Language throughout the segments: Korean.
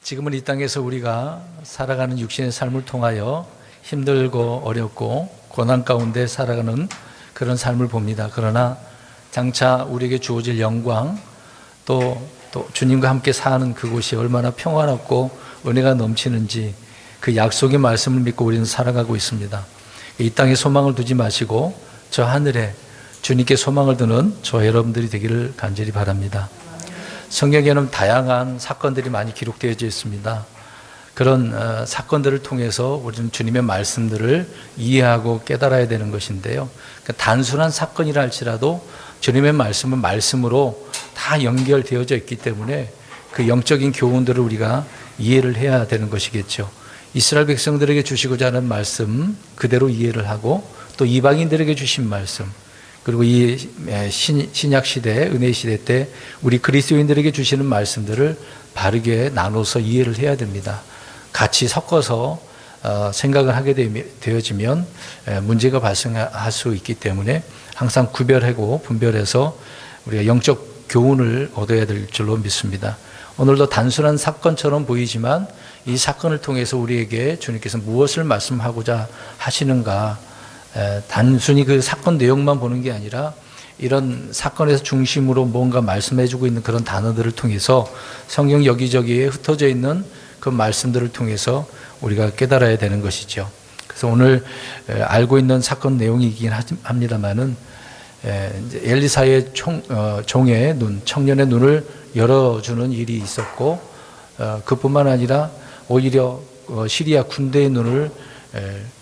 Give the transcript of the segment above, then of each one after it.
지금은 이 땅에서 우리가 살아가는 육신의 삶을 통하여 힘들고 어렵고 고난 가운데 살아가는 그런 삶을 봅니다. 그러나 장차 우리에게 주어질 영광, 또 주님과 함께 사는 그곳이 얼마나 평안하고 은혜가 넘치는지 그 약속의 말씀을 믿고 우리는 살아가고 있습니다. 이 땅에 소망을 두지 마시고 저 하늘에 주님께 소망을 두는 저 여러분들이 되기를 간절히 바랍니다. 성경에는 다양한 사건들이 많이 기록되어져 있습니다. 그런 사건들을 통해서 우리는 주님의 말씀들을 이해하고 깨달아야 되는 것인데요. 단순한 사건이라 할지라도 주님의 말씀은 말씀으로 다 연결되어져 있기 때문에 그 영적인 교훈들을 우리가 이해를 해야 되는 것이겠죠. 이스라엘 백성들에게 주시고자 하는 말씀 그대로 이해를 하고 또 이방인들에게 주신 말씀, 그리고 이 신약 시대, 은혜 시대 때 우리 그리스도인들에게 주시는 말씀들을 바르게 나눠서 이해를 해야 됩니다. 같이 섞어서 생각을 하게 되어지면 문제가 발생할 수 있기 때문에 항상 구별하고 분별해서 우리가 영적 교훈을 얻어야 될 줄로 믿습니다. 오늘도 단순한 사건처럼 보이지만 이 사건을 통해서 우리에게 주님께서 무엇을 말씀하고자 하시는가, 단순히 그 사건 내용만 보는 게 아니라 이런 사건에서 중심으로 뭔가 말씀해주고 있는 그런 단어들을 통해서 성경 여기저기에 흩어져 있는 그 말씀들을 통해서 우리가 깨달아야 되는 것이죠. 그래서 오늘 알고 있는 사건 내용이긴 합니다만은 엘리사의 종의 눈, 청년의 눈을 열어주는 일이 있었고, 그뿐만 아니라 오히려 시리아 군대의 눈을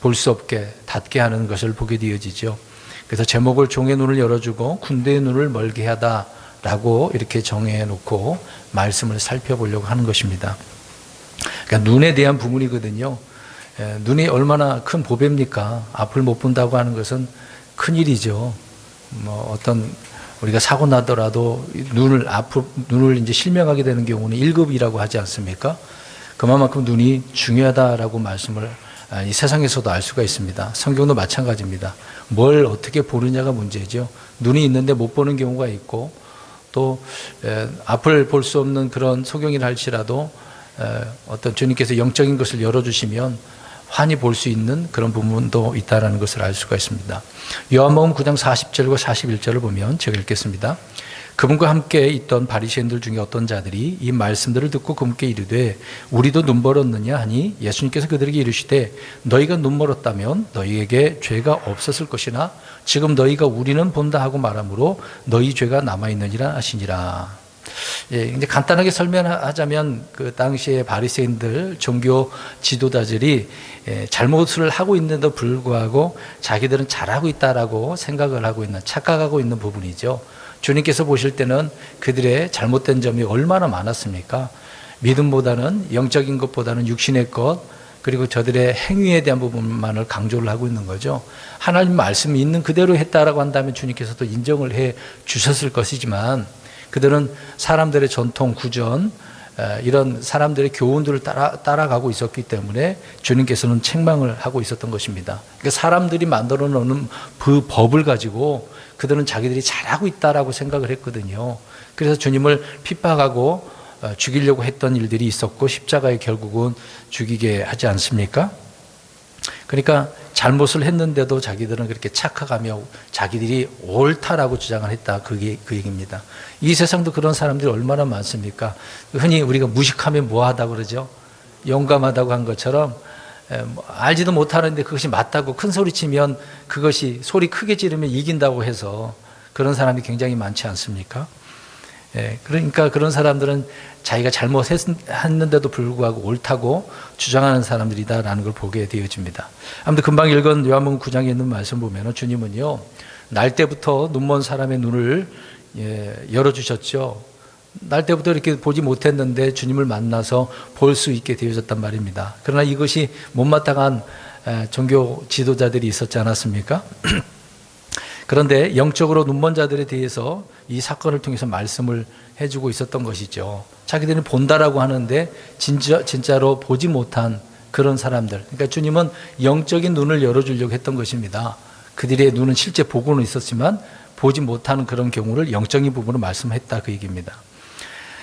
볼 수 없게 닫게 하는 것을 보게 되어지죠. 그래서 제목을 종의 눈을 열어주고 군대의 눈을 멀게 하다라고 이렇게 정해놓고 말씀을 살펴보려고 하는 것입니다. 그러니까 눈에 대한 부분이거든요. 눈이 얼마나 큰 보배입니까? 앞을 못 본다고 하는 것은 큰일이죠. 어떤 우리가 사고 나더라도 눈을 이제 실명하게 되는 경우는 1급이라고 하지 않습니까? 그만큼 눈이 중요하다라고 말씀을 이 세상에서도 알 수가 있습니다. 성경도 마찬가지입니다. 뭘 어떻게 보느냐가 문제죠. 눈이 있는데 못 보는 경우가 있고, 또 앞을 볼 수 없는 그런 소경이라 할지라도 어떤 주님께서 영적인 것을 열어주시면 환히 볼 수 있는 그런 부분도 있다는 것을 알 수가 있습니다. 요한복음 9장 40절과 41절을 보면 제가 읽겠습니다. 그분과 함께 있던 바리새인들 중에 어떤 자들이 이 말씀들을 듣고 그분께 이르되 우리도 눈 멀었느냐 하니 예수님께서 그들에게 이르시되 너희가 눈 멀었다면 너희에게 죄가 없었을 것이나 지금 너희가 우리는 본다 하고 말하므로 너희 죄가 남아있느니라 하시니라. 이제 간단하게 설명하자면 그 당시에 바리새인들 종교 지도자들이 잘못을 하고 있는데도 불구하고 자기들은 잘하고 있다라고 생각을 하고 있는, 착각하고 있는 부분이죠. 주님께서 보실 때는 그들의 잘못된 점이 얼마나 많았습니까? 믿음보다는, 영적인 것보다는 육신의 것, 그리고 저들의 행위에 대한 부분만을 강조를 하고 있는 거죠. 하나님 말씀이 있는 그대로 했다라고 한다면 주님께서도 인정을 해 주셨을 것이지만 그들은 사람들의 전통, 구전, 이런 사람들의 교훈들을 따라가고 있었기 때문에 주님께서는 책망을 하고 있었던 것입니다. 그러니까 사람들이 만들어 놓은 그 법을 가지고 그들은 자기들이 잘하고 있다라고 생각을 했거든요. 그래서 주님을 핍박하고 죽이려고 했던 일들이 있었고 십자가에 결국은 죽이게 하지 않습니까? 그러니까 잘못을 했는데도 자기들은 그렇게 착각하며 자기들이 옳다라고 주장을 했다. 그게 그 얘기입니다. 이 세상도 그런 사람들이 얼마나 많습니까? 흔히 우리가 무식하면 뭐하다 그러죠? 용감하다고 한 것처럼 알지도 못하는데 그것이 맞다고 큰 소리 치면 그것이 소리 크게 지르면 이긴다고 해서 그런 사람이 굉장히 많지 않습니까? 그러니까 그런 사람들은 자기가 잘못했는데도 불구하고 옳다고 주장하는 사람들이다라는 걸 보게 되어집니다. 아무튼 금방 읽은 요한복음 9장에 있는 말씀 보면 주님은요, 날 때부터 눈먼 사람의 눈을 열어주셨죠. 날 때부터 이렇게 보지 못했는데 주님을 만나서 볼 수 있게 되어졌단 말입니다. 그러나 이것이 못마땅한 종교 지도자들이 있었지 않았습니까? 그런데 영적으로 눈먼 자들에 대해서 이 사건을 통해서 말씀을 해주고 있었던 것이죠. 자기들은 본다라고 하는데 진짜로 보지 못한 그런 사람들. 그러니까 주님은 영적인 눈을 열어주려고 했던 것입니다. 그들의 눈은 실제 보고는 있었지만 보지 못하는 그런 경우를 영적인 부분으로 말씀했다 그 얘기입니다.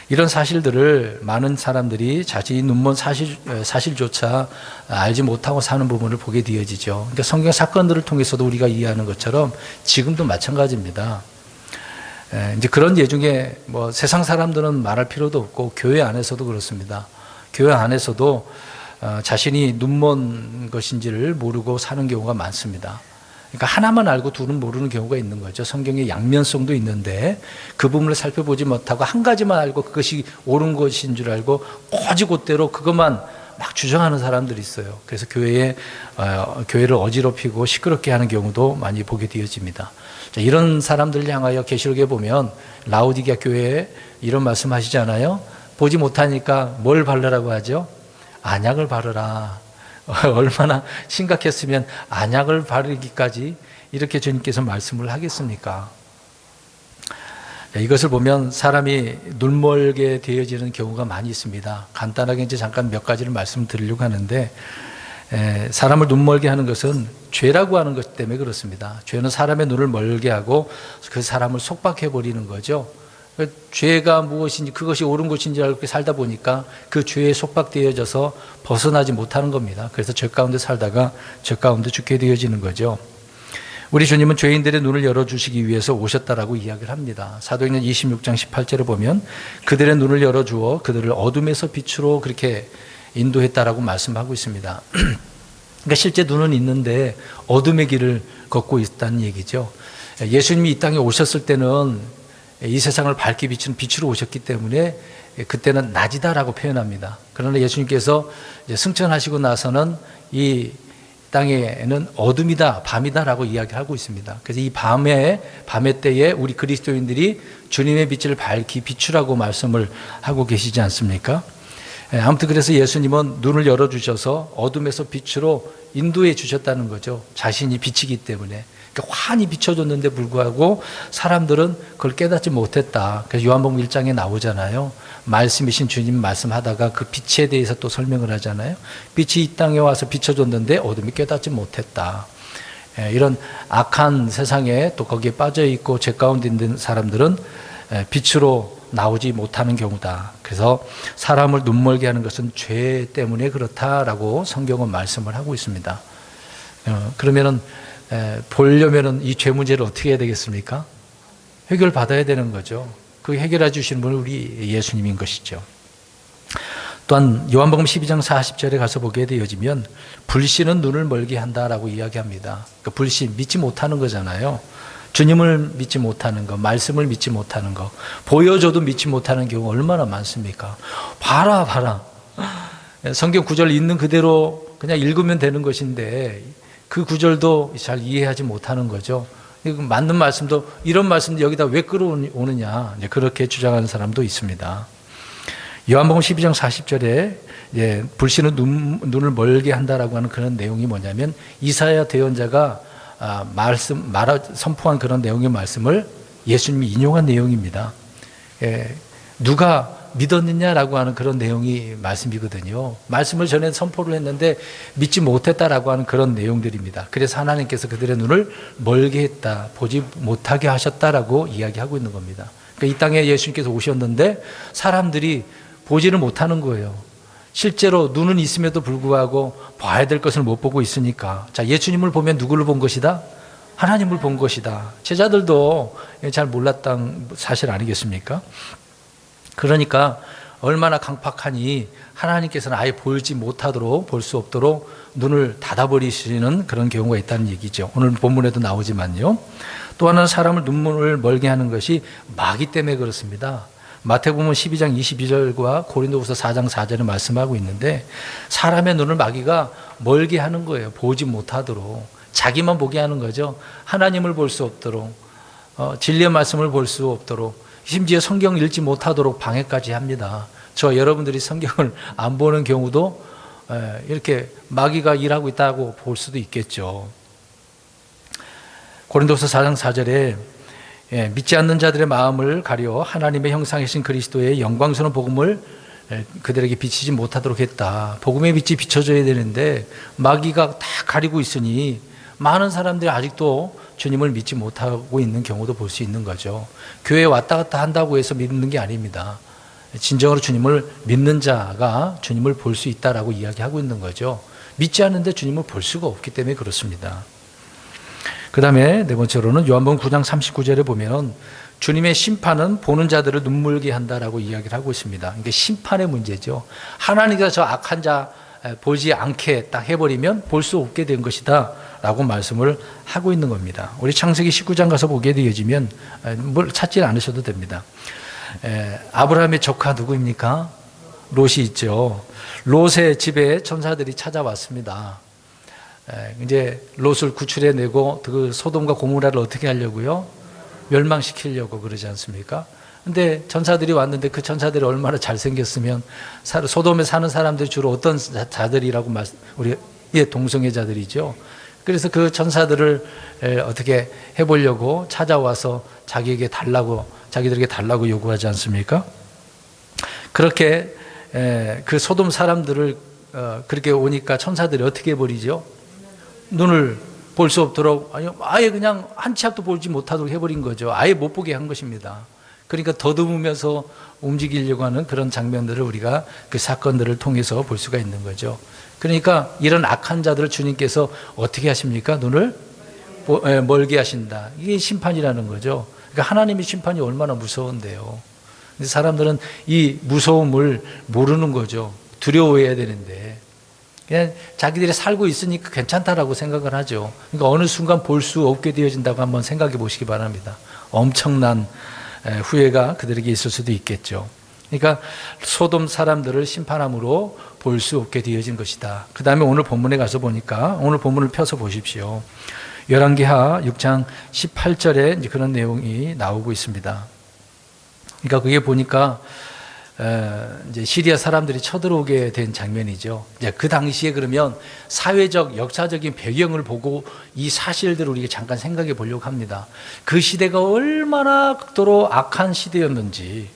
이런 사실들을 많은 사람들이 자신이 눈먼 사실조차 알지 못하고 사는 부분을 보게 되어지죠. 그러니까 성경 사건들을 통해서도 우리가 이해하는 것처럼 지금도 마찬가지입니다. 이제 그런 예중에 뭐 세상 사람들은 말할 필요도 없고 교회 안에서도 그렇습니다. 교회 안에서도 자신이 눈먼 것인지를 모르고 사는 경우가 많습니다. 그러니까 하나만 알고 둘은 모르는 경우가 있는 거죠. 성경의 양면성도 있는데 그 부분을 살펴보지 못하고 한 가지만 알고 그것이 옳은 것인 줄 알고 곧이곧대로 그것만 막 주장하는 사람들이 있어요. 그래서 교회를 어지럽히고 시끄럽게 하는 경우도 많이 보게 되어집니다. 자, 이런 사람들을 향하여 계시록에 보면 라오디게아 교회에 이런 말씀 하시잖아요. 보지 못하니까 뭘 바르라고 하죠? 안약을 바르라. 얼마나 심각했으면 안약을 바르기까지 이렇게 주님께서 말씀을 하겠습니까? 이것을 보면 사람이 눈멀게 되어지는 경우가 많이 있습니다. 간단하게 이제 잠깐 몇 가지를 말씀드리려고 하는데, 사람을 눈멀게 하는 것은 죄라고 하는 것 때문에 그렇습니다. 죄는 사람의 눈을 멀게 하고 그 사람을 속박해버리는 거죠. 죄가 무엇인지 그것이 옳은 것인지 알고 살다 보니까 그 죄에 속박되어져서 벗어나지 못하는 겁니다. 그래서 죄 가운데 살다가 죄 가운데 죽게 되어지는 거죠. 우리 주님은 죄인들의 눈을 열어주시기 위해서 오셨다라고 이야기를 합니다. 사도행전 26장 18절에 보면 그들의 눈을 열어주어 그들을 어둠에서 빛으로 그렇게 인도했다라고 말씀하고 있습니다. 그러니까 실제 눈은 있는데 어둠의 길을 걷고 있다는 얘기죠. 예수님이 이 땅에 오셨을 때는 이 세상을 밝게 비추는 빛으로 오셨기 때문에 그때는 낮이다라고 표현합니다. 그러나 예수님께서 이제 승천하시고 나서는 이 땅에는 어둠이다, 밤이다라고 이야기하고 있습니다. 그래서 이 밤의 때에 우리 그리스도인들이 주님의 빛을 밝히 비추라고 말씀을 하고 계시지 않습니까? 아무튼 그래서 예수님은 눈을 열어주셔서 어둠에서 빛으로 인도해 주셨다는 거죠. 자신이 빛이기 때문에. 그러니까 환히 비춰줬는데 불구하고 사람들은 그걸 깨닫지 못했다. 그래서 요한복음 1장에 나오잖아요. 말씀이신 주님 말씀하다가 그 빛에 대해서 또 설명을 하잖아요. 빛이 이 땅에 와서 비춰줬는데 어둠이 깨닫지 못했다. 이런 악한 세상에 또 거기에 빠져있고 죄 가운데 있는 사람들은 빛으로 나오지 못하는 경우다. 그래서 사람을 눈멀게 하는 것은 죄 때문에 그렇다라고 성경은 말씀을 하고 있습니다. 그러면은 보려면은 이 죄 문제를 어떻게 해야 되겠습니까? 해결받아야 되는 거죠. 그 해결해 주시는 분은 우리 예수님인 것이죠. 또한 요한복음 12장 40절에 가서 보게 되어지면 불신은 눈을 멀게 한다라고 이야기합니다. 그러니까 불신, 믿지 못하는 거잖아요. 주님을 믿지 못하는 거, 말씀을 믿지 못하는 거, 보여줘도 믿지 못하는 경우 얼마나 많습니까? 봐라. 성경 구절 있는 그대로 그냥 읽으면 되는 것인데 그 구절도 잘 이해하지 못하는 거죠. 맞는 말씀도 이런 말씀도 여기다 왜 끌어오느냐 그렇게 주장하는 사람도 있습니다. 요한복음 12장 40절에 불신은 눈을 멀게 한다라고 하는 그런 내용이 뭐냐면 이사야 대언자가 선포한 그런 내용의 말씀을 예수님이 인용한 내용입니다. 누가 믿었느냐라고 하는 그런 내용이 말씀이거든요. 말씀을 전에 선포를 했는데 믿지 못했다라고 하는 그런 내용들입니다. 그래서 하나님께서 그들의 눈을 멀게 했다, 보지 못하게 하셨다라고 이야기하고 있는 겁니다. 그러니까 이 땅에 예수님께서 오셨는데 사람들이 보지를 못하는 거예요. 실제로 눈은 있음에도 불구하고 봐야 될 것을 못 보고 있으니까. 자, 예수님을 보면 누구를 본 것이다? 하나님을 본 것이다. 제자들도 잘 몰랐던 사실 아니겠습니까? 그러니까 얼마나 강팍하니 하나님께서는 아예 보지 못하도록 볼 수 없도록 눈을 닫아버리시는 그런 경우가 있다는 얘기죠. 오늘 본문에도 나오지만요. 또 하나는 사람을 눈물을 멀게 하는 것이 마귀 때문에 그렇습니다. 마태복음 12장 22절과 고린도후서 4장 4절에 말씀하고 있는데 사람의 눈을 마귀가 멀게 하는 거예요. 보지 못하도록. 자기만 보게 하는 거죠. 하나님을 볼 수 없도록, 진리의 말씀을 볼 수 없도록, 심지어 성경 읽지 못하도록 방해까지 합니다. 저 여러분들이 성경을 안 보는 경우도 이렇게 마귀가 일하고 있다고 볼 수도 있겠죠. 고린도서 4장 4절에 믿지 않는 자들의 마음을 가려 하나님의 형상이신 그리스도의 영광스러운 복음을 그들에게 비치지 못하도록 했다. 복음의 빛이 비춰져야 되는데 마귀가 다 가리고 있으니 많은 사람들이 아직도 주님을 믿지 못하고 있는 경우도 볼 수 있는 거죠. 교회에 왔다 갔다 한다고 해서 믿는 게 아닙니다. 진정으로 주님을 믿는 자가 주님을 볼 수 있다라고 이야기하고 있는 거죠. 믿지 않는데 주님을 볼 수가 없기 때문에 그렇습니다. 그 다음에 네 번째로는 요한복음 9장 39절에 보면 주님의 심판은 보는 자들을 눈물게 한다라고 이야기를 하고 있습니다. 이게 심판의 문제죠. 하나님께서 저 악한 자 보지 않게 딱 해버리면 볼 수 없게 된 것이다 라고 말씀을 하고 있는 겁니다. 우리 창세기 19장 가서 보게 되어지면 뭘 찾지 않으셔도 됩니다. 아브라함의 조카 누구입니까? 롯이 있죠. 롯의 집에 천사들이 찾아왔습니다. 이제 롯을 구출해내고 그 소돔과 고모라를 어떻게 하려고요? 멸망시키려고 그러지 않습니까? 근데 천사들이 왔는데 그 천사들이 얼마나 잘생겼으면 소돔에 사는 사람들이 주로 어떤 자들이라고 우리 동성애자들이죠. 그래서 그 천사들을 어떻게 해보려고 찾아와서 자기들에게 달라고 요구하지 않습니까? 그렇게 그 소돔 사람들을 그렇게 오니까 천사들이 어떻게 해버리죠? 눈을 볼 수 없도록 아예 그냥 한 치 앞도 보지 못하도록 해버린 거죠. 아예 못 보게 한 것입니다. 그러니까 더듬으면서 움직이려고 하는 그런 장면들을 우리가 그 사건들을 통해서 볼 수가 있는 거죠. 그러니까 이런 악한 자들을 주님께서 어떻게 하십니까? 눈을 멀게 하신다. 이게 심판이라는 거죠. 그러니까 하나님의 심판이 얼마나 무서운데요. 근데 사람들은 이 무서움을 모르는 거죠. 두려워해야 되는데 그냥 자기들이 살고 있으니까 괜찮다라고 생각을 하죠. 그러니까 어느 순간 볼 수 없게 되어진다고 한번 생각해 보시기 바랍니다. 엄청난 후회가 그들에게 있을 수도 있겠죠. 그러니까 소돔 사람들을 심판함으로 볼 수 없게 되어진 것이다. 그 다음에 오늘 본문에 가서 보니까 오늘 본문을 펴서 보십시오. 열왕기하 6장 18절에 이제 그런 내용이 나오고 있습니다. 그러니까 그게 보니까 이제 시리아 사람들이 쳐들어오게 된 장면이죠. 이제 그 당시에 그러면 사회적 역사적인 배경을 보고 이 사실들을 우리가 잠깐 생각해 보려고 합니다. 그 시대가 얼마나 극도로 악한 시대였는지.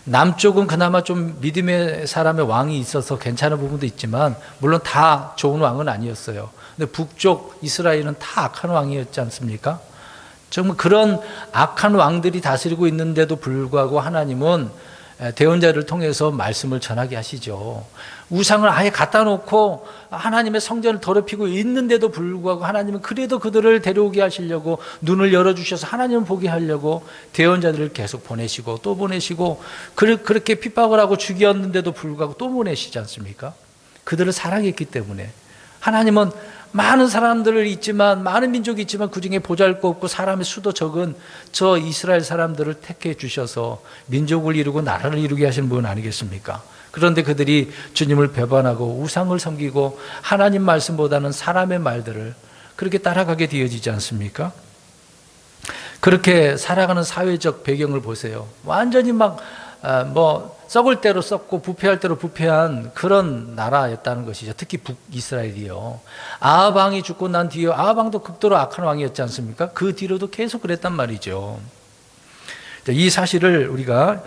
남쪽은 그나마 좀 믿음의 사람의 왕이 있어서 괜찮은 부분도 있지만 물론 다 좋은 왕은 아니었어요. 근데 북쪽 이스라엘은 다 악한 왕이었지 않습니까? 정말 그런 악한 왕들이 다스리고 있는데도 불구하고 하나님은 대언자를 통해서 말씀을 전하게 하시죠. 우상을 아예 갖다 놓고 하나님의 성전을 더럽히고 있는데도 불구하고 하나님은 그래도 그들을 데려오게 하시려고 눈을 열어주셔서 하나님을 보게 하려고 대언자들을 계속 보내시고 또 보내시고 그렇게 핍박을 하고 죽였는데도 불구하고 또 보내시지 않습니까? 그들을 사랑했기 때문에 하나님은 많은 사람들을 있지만 많은 민족이 있지만 그중에 보잘것없고 사람의 수도 적은 저 이스라엘 사람들을 택해 주셔서 민족을 이루고 나라를 이루게 하신 분 아니겠습니까? 그런데 그들이 주님을 배반하고 우상을 섬기고 하나님 말씀보다는 사람의 말들을 그렇게 따라가게 되어지지 않습니까? 그렇게 살아가는 사회적 배경을 보세요. 완전히 썩을 대로 썩고 부패할 대로 부패한 그런 나라였다는 것이죠. 특히 북이스라엘이요. 아합 왕이 죽고 난 뒤에 아합 왕도 극도로 악한 왕이었지 않습니까? 그 뒤로도 계속 그랬단 말이죠. 이 사실을 우리가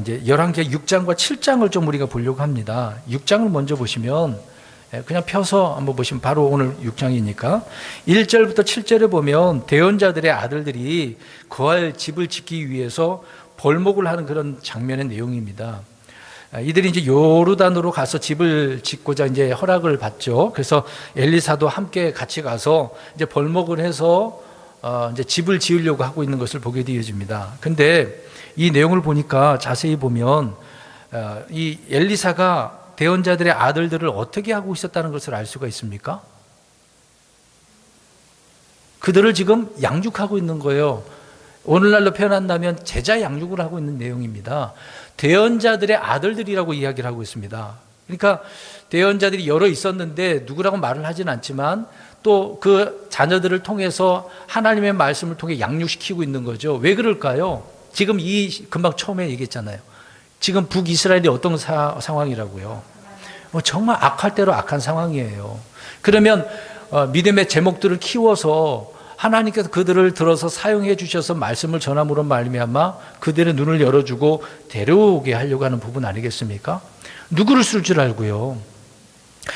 이제 열왕기 6장과 7장을 좀 우리가 보려고 합니다. 6장을 먼저 보시면 그냥 펴서 한번 보시면 바로 오늘 6장이니까 1절부터 7절에 보면 대언자들의 아들들이 거할 집을 짓기 위해서 벌목을 하는 그런 장면의 내용입니다. 이들이 이제 요르단으로 가서 집을 짓고자 이제 허락을 받죠. 그래서 엘리사도 함께 같이 가서 이제 벌목을 해서 이제 집을 지으려고 하고 있는 것을 보게 되어집니다. 근데 이 내용을 보니까 자세히 보면 이 엘리사가 대언자들의 아들들을 어떻게 하고 있었다는 것을 알 수가 있습니까? 그들을 지금 양육하고 있는 거예요. 오늘날로 표현한다면 제자 양육을 하고 있는 내용입니다. 대언자들의 아들들이라고 이야기를 하고 있습니다. 그러니까 대언자들이 여러 있었는데 누구라고 말을 하진 않지만 또 그 자녀들을 통해서 하나님의 말씀을 통해 양육시키고 있는 거죠. 왜 그럴까요? 지금 금방 처음에 얘기했잖아요. 지금 북이스라엘이 어떤 상황이라고요? 정말 악할 대로 악한 상황이에요. 그러면 믿음의 제목들을 키워서 하나님께서 그들을 들어서 사용해 주셔서 말씀을 전함으로 말미암아 그들의 눈을 열어주고 데려오게 하려고 하는 부분 아니겠습니까? 누구를 쓸 줄 알고요.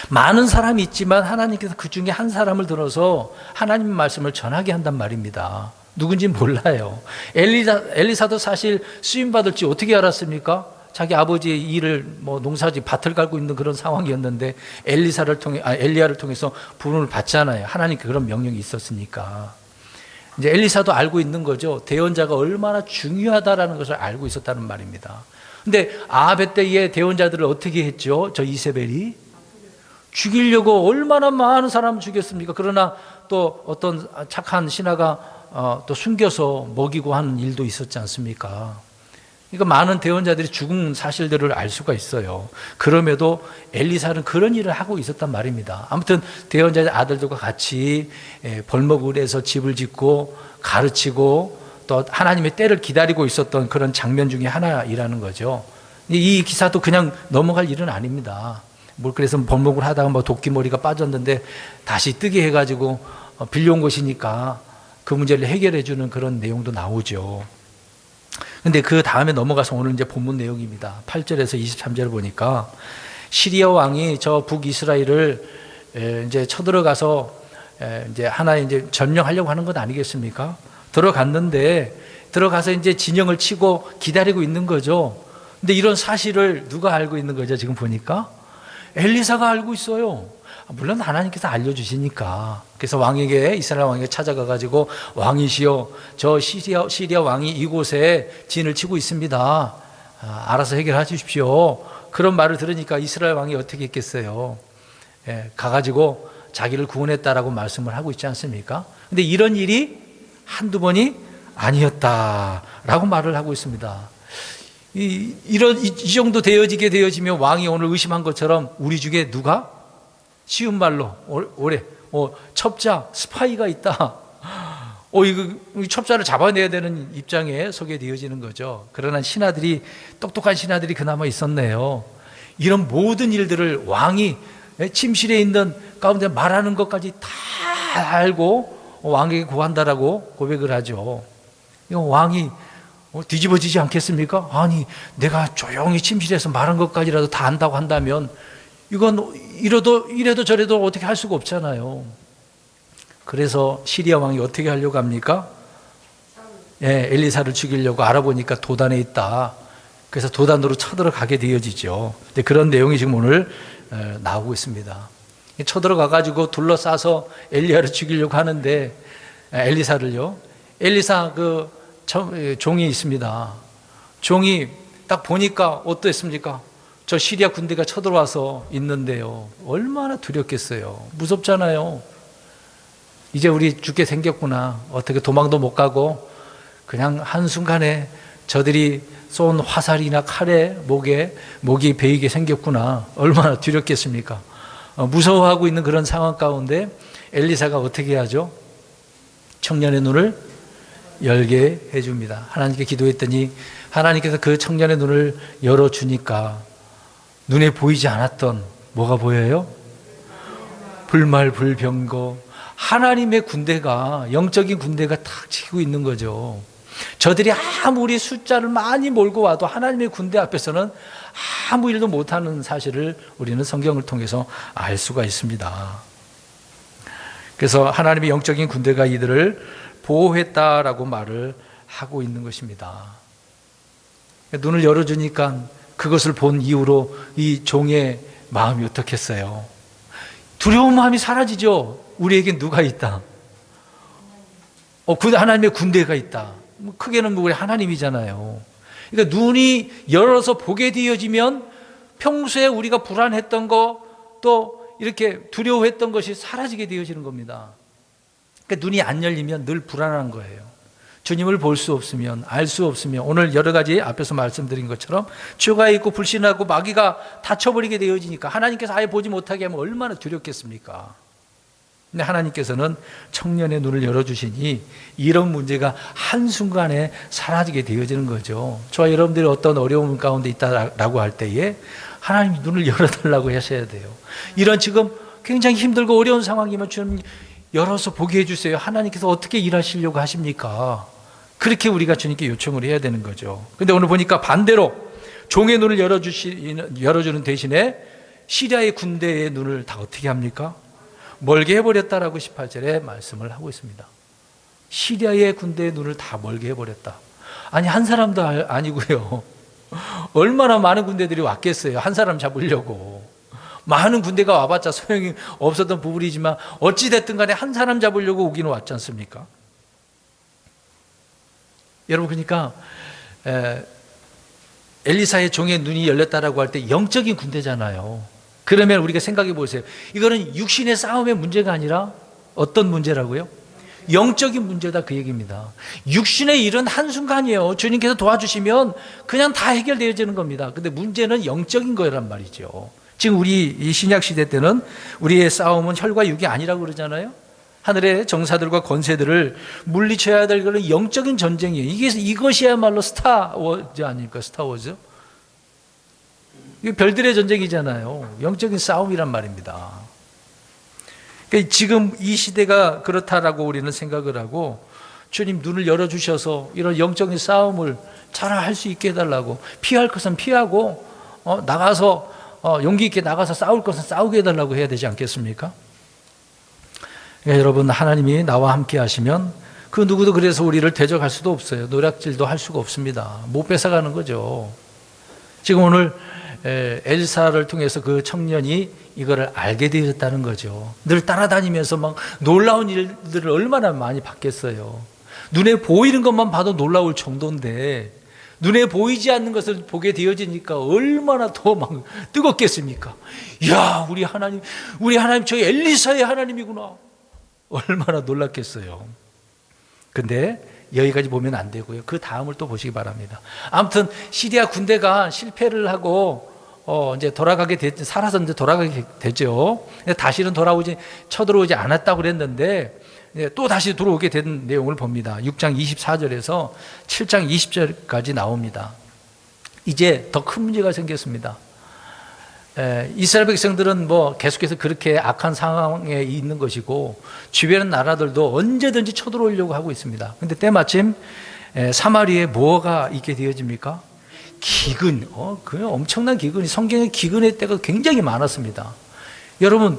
많은 사람이 있지만 하나님께서 그 중에 한 사람을 들어서 하나님의 말씀을 전하게 한단 말입니다. 누군지 몰라요. 엘리사도 사실 쓰임받을지 어떻게 알았습니까? 자기 아버지의 일을 농사지 밭을 갈고 있는 그런 상황이었는데 엘리야를 통해서 부름을 받잖아요. 하나님께 그런 명령이 있었으니까. 이제 엘리사도 알고 있는 거죠. 대언자가 얼마나 중요하다라는 것을 알고 있었다는 말입니다. 근데 아합 때의 대언자들을 어떻게 했죠? 저 이세벨이 죽이려고 얼마나 많은 사람을 죽였습니까? 그러나 또 어떤 착한 신하가 또 숨겨서 먹이고 하는 일도 있었지 않습니까? 그러니까 많은 대언자들이 죽은 사실들을 알 수가 있어요. 그럼에도 엘리사는 그런 일을 하고 있었단 말입니다. 아무튼 대언자의 아들들과 같이 벌목을해서 집을 짓고 가르치고 또 하나님의 때를 기다리고 있었던 그런 장면 중에 하나이라는 거죠. 이 기사도 그냥 넘어갈 일은 아닙니다. 그래서 벌목을 하다가 도끼머리가 빠졌는데 다시 뜨게 해가지고 빌려온 것이니까 그 문제를 해결해 주는 그런 내용도 나오죠. 근데 그 다음에 넘어가서 오늘 이제 본문 내용입니다. 8절에서 23절을 보니까 시리아 왕이 저 북이스라엘을 이제 쳐들어가서 이제 하나의 이제 점령하려고 하는 것 아니겠습니까? 들어가서 이제 진영을 치고 기다리고 있는 거죠. 근데 이런 사실을 누가 알고 있는 거죠? 지금 보니까 엘리사가 알고 있어요. 물론 하나님께서 알려주시니까. 그래서 이스라엘 왕에게 찾아가가지고 왕이시여, 저 시리아 왕이 이곳에 진을 치고 있습니다. 알아서 해결해 주십시오. 그런 말을 들으니까 이스라엘 왕이 어떻게 했겠어요? 가가지고 자기를 구원했다라고 말씀을 하고 있지 않습니까? 근데 이런 일이 한두 번이 아니었다라고 말을 하고 있습니다. 이 정도 되어지면 왕이 오늘 의심한 것처럼 우리 중에 누가? 쉬운 말로 올해 첩자 스파이가 있다. 이거 첩자를 잡아내야 되는 입장에 서게 되어지는 거죠. 그러나 똑똑한 신하들이 그나마 있었네요. 이런 모든 일들을 왕이 침실에 있는 가운데 말하는 것까지 다 알고 왕에게 구한다라고 고백을 하죠. 이거 왕이 뒤집어지지 않겠습니까? 아니, 내가 조용히 침실에서 말한 것까지라도 다 안다고 한다면 이건 이래도 저래도 어떻게 할 수가 없잖아요. 그래서 시리아 왕이 어떻게 하려고 합니까? 엘리사를 죽이려고 알아보니까 도단에 있다. 그래서 도단으로 쳐들어가게 되어지죠. 그런 내용이 지금 오늘 나오고 있습니다. 쳐들어가가지고 둘러싸서 엘리야를 죽이려고 하는데 엘리사를요. 엘리사 종이 있습니다. 종이 딱 보니까 어땠습니까? 저 시리아 군대가 쳐들어와서 있는데요. 얼마나 두렵겠어요. 무섭잖아요. 이제 우리 죽게 생겼구나. 어떻게 도망도 못 가고 그냥 한순간에 저들이 쏜 화살이나 칼에 목이 베이게 생겼구나. 얼마나 두렵겠습니까? 무서워하고 있는 그런 상황 가운데 엘리사가 어떻게 하죠? 청년의 눈을 열게 해줍니다. 하나님께 기도했더니 하나님께서 그 청년의 눈을 열어주니까 눈에 보이지 않았던 뭐가 보여요? 불말불병거 하나님의 군대가, 영적인 군대가 탁 지키고 있는 거죠. 저들이 아무리 숫자를 많이 몰고 와도 하나님의 군대 앞에서는 아무 일도 못하는 사실을 우리는 성경을 통해서 알 수가 있습니다. 그래서 하나님의 영적인 군대가 이들을 보호했다라고 말을 하고 있는 것입니다. 눈을 열어주니까 그것을 본 이후로 이 종의 마음이 어떻겠어요? 두려운 마음이 사라지죠. 우리에겐 누가 있다? 하나님의 군대가 있다. 크게는 우리 하나님이잖아요. 그러니까 눈이 열어서 보게 되어지면 평소에 우리가 불안했던 거, 또 이렇게 두려워했던 것이 사라지게 되어지는 겁니다. 그러니까 눈이 안 열리면 늘 불안한 거예요. 주님을 볼 수 없으면, 알 수 없으면, 오늘 여러 가지 앞에서 말씀드린 것처럼 죄가 있고 불신하고 마귀가 닫혀버리게 되어지니까 하나님께서 아예 보지 못하게 하면 얼마나 두렵겠습니까? 근데 하나님께서는 청년의 눈을 열어주시니 이런 문제가 한순간에 사라지게 되어지는 거죠. 저와 여러분들이 어떤 어려움 가운데 있다라고 할 때에 하나님 눈을 열어달라고 하셔야 돼요. 이런 지금 굉장히 힘들고 어려운 상황이면 주님 열어서 보게 해주세요. 하나님께서 어떻게 일하시려고 하십니까? 그렇게 우리가 주님께 요청을 해야 되는 거죠. 근데 오늘 보니까 반대로 종의 눈을 열어주는 대신에 시리아의 군대의 눈을 다 어떻게 합니까? 멀게 해버렸다라고 18절에 말씀을 하고 있습니다. 시리아의 군대의 눈을 다 멀게 해버렸다. 아니, 한 사람도 아니고요. 얼마나 많은 군대들이 왔겠어요. 한 사람 잡으려고. 많은 군대가 와봤자 소용이 없었던 부분이지만 어찌됐든 간에 한 사람 잡으려고 오기는 왔지 않습니까? 여러분, 그러니까 엘리사의 종의 눈이 열렸다라고 할 때 영적인 군대잖아요. 그러면 우리가 생각해 보세요. 이거는 육신의 싸움의 문제가 아니라 어떤 문제라고요? 영적인 문제다, 그 얘기입니다. 육신의 일은 한순간이에요. 주님께서 도와주시면 그냥 다 해결되어지는 겁니다. 근데 문제는 영적인 거란 말이죠. 지금 우리 이 신약 시대 때는 우리의 싸움은 혈과 육이 아니라고 그러잖아요. 하늘의 정사들과 권세들을 물리쳐야 될 그런 영적인 전쟁이에요. 이것이야말로 스타워즈 아닙니까? 스타워즈. 이게 별들의 전쟁이잖아요. 영적인 싸움이란 말입니다. 그러니까 지금 이 시대가 그렇다라고 우리는 생각을 하고, 주님 눈을 열어주셔서 이런 영적인 싸움을 잘 할 수 있게 해달라고, 피할 것은 피하고 나가서 용기 있게 나가서 싸울 것은 싸우게 해달라고 해야 되지 않겠습니까? 그러니까 여러분, 하나님이 나와 함께 하시면 그 누구도 그래서 우리를 대적할 수도 없어요. 노략질도 할 수가 없습니다. 못 뺏어가는 거죠. 지금 오늘 엘사를 통해서 그 청년이 이거를 알게 되었다는 거죠. 늘 따라다니면서 막 놀라운 일들을 얼마나 많이 봤겠어요. 눈에 보이는 것만 봐도 놀라울 정도인데 눈에 보이지 않는 것을 보게 되어지니까 얼마나 더 막 뜨겁겠습니까? 이야, 우리 하나님 저 엘리사의 하나님이구나. 얼마나 놀랐겠어요. 근데 여기까지 보면 안 되고요. 그 다음을 또 보시기 바랍니다. 아무튼 시리아 군대가 실패를 하고 이제 살아서 이제 돌아가게 되죠. 다시는 쳐들어오지 않았다고 그랬는데 또 다시 들어오게 된 내용을 봅니다. 6장 24절에서 7장 20절까지 나옵니다. 이제 더 큰 문제가 생겼습니다. 이스라엘 백성들은 계속해서 그렇게 악한 상황에 있는 것이고 주변 나라들도 언제든지 쳐들어오려고 하고 있습니다. 그런데 때마침 사마리아에 뭐가 있게 되어집니까? 기근, 그 엄청난 기근이, 성경에 기근의 때가 굉장히 많았습니다. 여러분,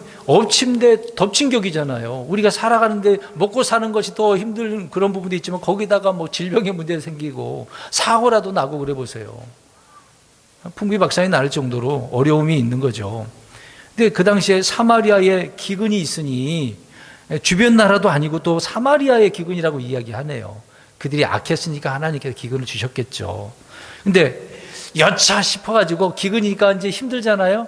덮친 격이잖아요. 우리가 살아가는데 먹고 사는 것이 더 힘든 그런 부분도 있지만 거기다가 질병의 문제 생기고 사고라도 나고 그래 보세요. 풍비박산이 날 정도로 어려움이 있는 거죠. 근데 그 당시에 사마리아에 기근이 있으니 주변 나라도 아니고 또 사마리아의 기근이라고 이야기하네요. 그들이 악했으니까 하나님께서 기근을 주셨겠죠. 근데 여차 싶어가지고 기근이니까 이제 힘들잖아요.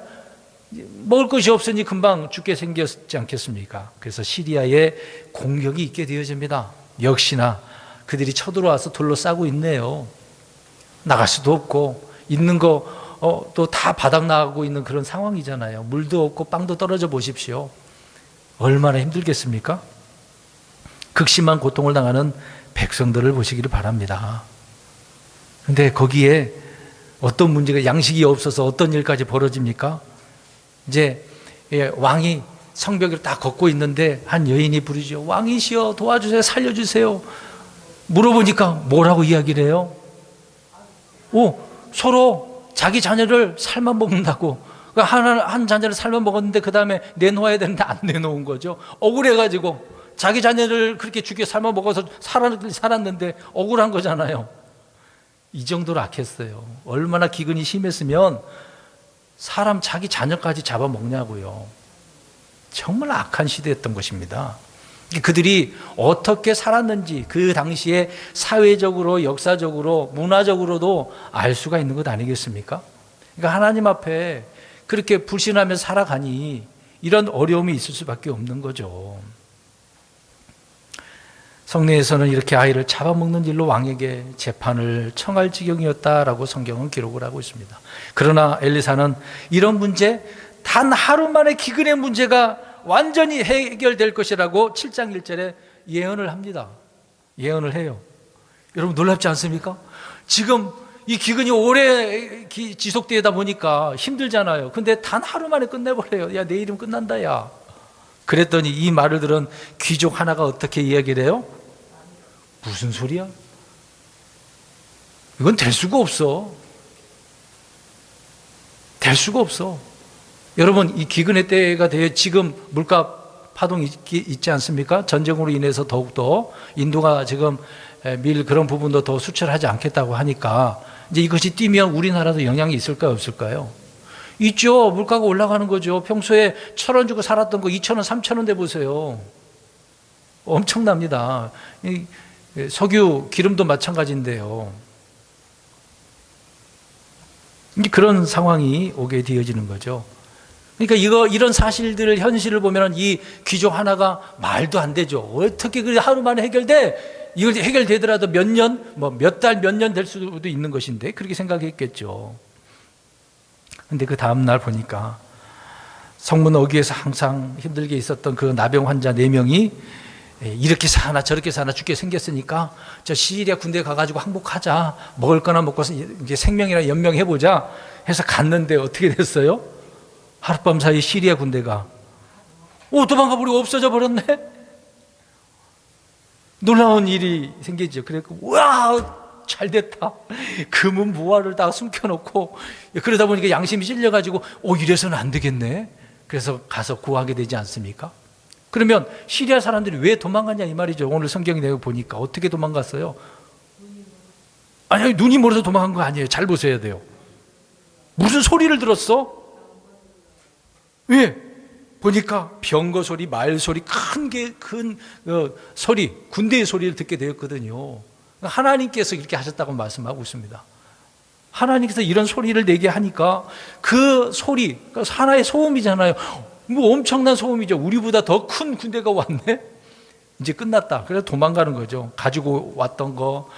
먹을 것이 없으니 금방 죽게 생겼지 않겠습니까? 그래서 시리아에 공격이 있게 되어집니다. 역시나 그들이 쳐들어와서 둘러싸고 있네요. 나갈 수도 없고 있는 거 또 다 바닥나가고 있는 그런 상황이잖아요. 물도 없고 빵도 떨어져 보십시오. 얼마나 힘들겠습니까? 극심한 고통을 당하는 백성들을 보시기를 바랍니다. 근데 거기에 어떤 문제가, 양식이 없어서 어떤 일까지 벌어집니까? 이제 왕이 성벽을 딱 걷고 있는데 한 여인이 부르죠. 왕이시여 도와주세요, 살려주세요. 물어보니까 뭐라고 이야기를 해요? 서로 자기 자녀를 삶아 먹는다고. 한 자녀를 삶아 먹었는데 그 다음에 내놓아야 되는데 안 내놓은 거죠. 억울해가지고 자기 자녀를 그렇게 죽여 삶아 먹어서 살았는데 억울한 거잖아요. 이 정도로 악했어요. 얼마나 기근이 심했으면 사람 자기 자녀까지 잡아먹냐고요. 정말 악한 시대였던 것입니다. 그들이 어떻게 살았는지 그 당시에 사회적으로, 역사적으로, 문화적으로도 알 수가 있는 것 아니겠습니까? 그러니까 하나님 앞에 그렇게 불신하며 살아가니 이런 어려움이 있을 수밖에 없는 거죠. 성례에서는 이렇게 아이를 잡아먹는 일로 왕에게 재판을 청할 지경이었다라고 성경은 기록을 하고 있습니다. 그러나 엘리사는 이런 문제, 단 하루 만에 기근의 문제가 완전히 해결될 것이라고 7장 1절에 예언을 합니다. 예언을 해요. 여러분 놀랍지 않습니까? 지금 이 기근이 오래 지속되다 보니까 힘들잖아요. 근데 단 하루 만에 끝내버려요. 야, 내일이면 끝난다, 야. 그랬더니 이 말을 들은 귀족 하나가 어떻게 이야기를 해요? 무슨 소리야? 이건 될 수가 없어. 될 수가 없어. 여러분, 이 기근의 때가 되어 지금 물가 파동이 있지 않습니까? 전쟁으로 인해서 더욱더 인도가 지금 밀 그런 부분도 더 수출하지 않겠다고 하니까 이제 이것이 뛰면 우리나라도 영향이 있을까요, 없을까요? 있죠. 물가가 올라가는 거죠. 평소에 1,000원 주고 살았던 거 2,000원, 3,000원 돼 보세요. 엄청납니다. 석유, 기름도 마찬가지인데요. 그런 상황이 오게 되어지는 거죠. 그러니까 이런 사실들을, 현실을 보면 이 귀족 하나가 말도 안 되죠. 어떻게 그 하루 만에 해결돼? 이걸 해결되더라도 몇 년, 몇 달, 몇 년 될 수도 있는 것인데, 그렇게 생각했겠죠. 근데 그 다음날 보니까 성문 어귀에서 항상 힘들게 있었던 그 나병 환자 4명이 이렇게 사나 저렇게 사나 죽게 생겼으니까 저 시리아 군대에 가가지고 항복하자, 먹을 거나 먹고서 이제 생명이나 연명해보자 해서 갔는데 어떻게 됐어요? 하룻밤 사이 시리아 군대가 도망가 버리고 없어져 버렸네. 놀라운 일이 생기죠. 그래서 와, 잘 됐다. 금은 무화를 다 숨겨놓고 그러다 보니까 양심이 찔려가지고 이래서는 안 되겠네. 그래서 가서 구하게 되지 않습니까? 그러면 시리아 사람들이 왜 도망갔냐 이 말이죠. 오늘 성경 내용 보니까 어떻게 도망갔어요? 아니, 눈이 멀어서 도망간 거 아니에요. 잘 보셔야 돼요. 무슨 소리를 들었어? 왜? 보니까 병거 소리, 말 소리, 큰 소리, 군대의 소리를 듣게 되었거든요. 하나님께서 이렇게 하셨다고 말씀하고 있습니다. 하나님께서 이런 소리를 내게 하니까 그 소리, 하나의 소음이잖아요. 엄청난 소음이죠. 우리보다 더 큰 군대가 왔네? 이제 끝났다. 그래서 도망가는 거죠. 가지고 왔던 거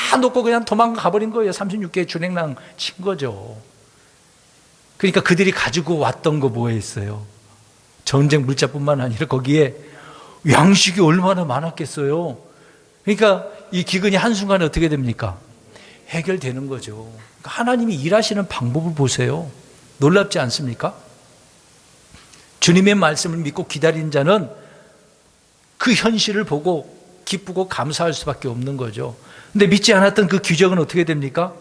다 놓고 그냥 도망가 버린 거예요. 36개의 준행랑 친 거죠. 그러니까 그들이 가지고 왔던 거 뭐에 있어요? 전쟁 물자뿐만 아니라 거기에 양식이 얼마나 많았겠어요. 그러니까 이 기근이 한순간에 어떻게 됩니까? 해결되는 거죠. 그러니까 하나님이 일하시는 방법을 보세요. 놀랍지 않습니까? 주님의 말씀을 믿고 기다리는 자는 그 현실을 보고 기쁘고 감사할 수밖에 없는 거죠. 근데 믿지 않았던 그 기적은 어떻게 됩니까?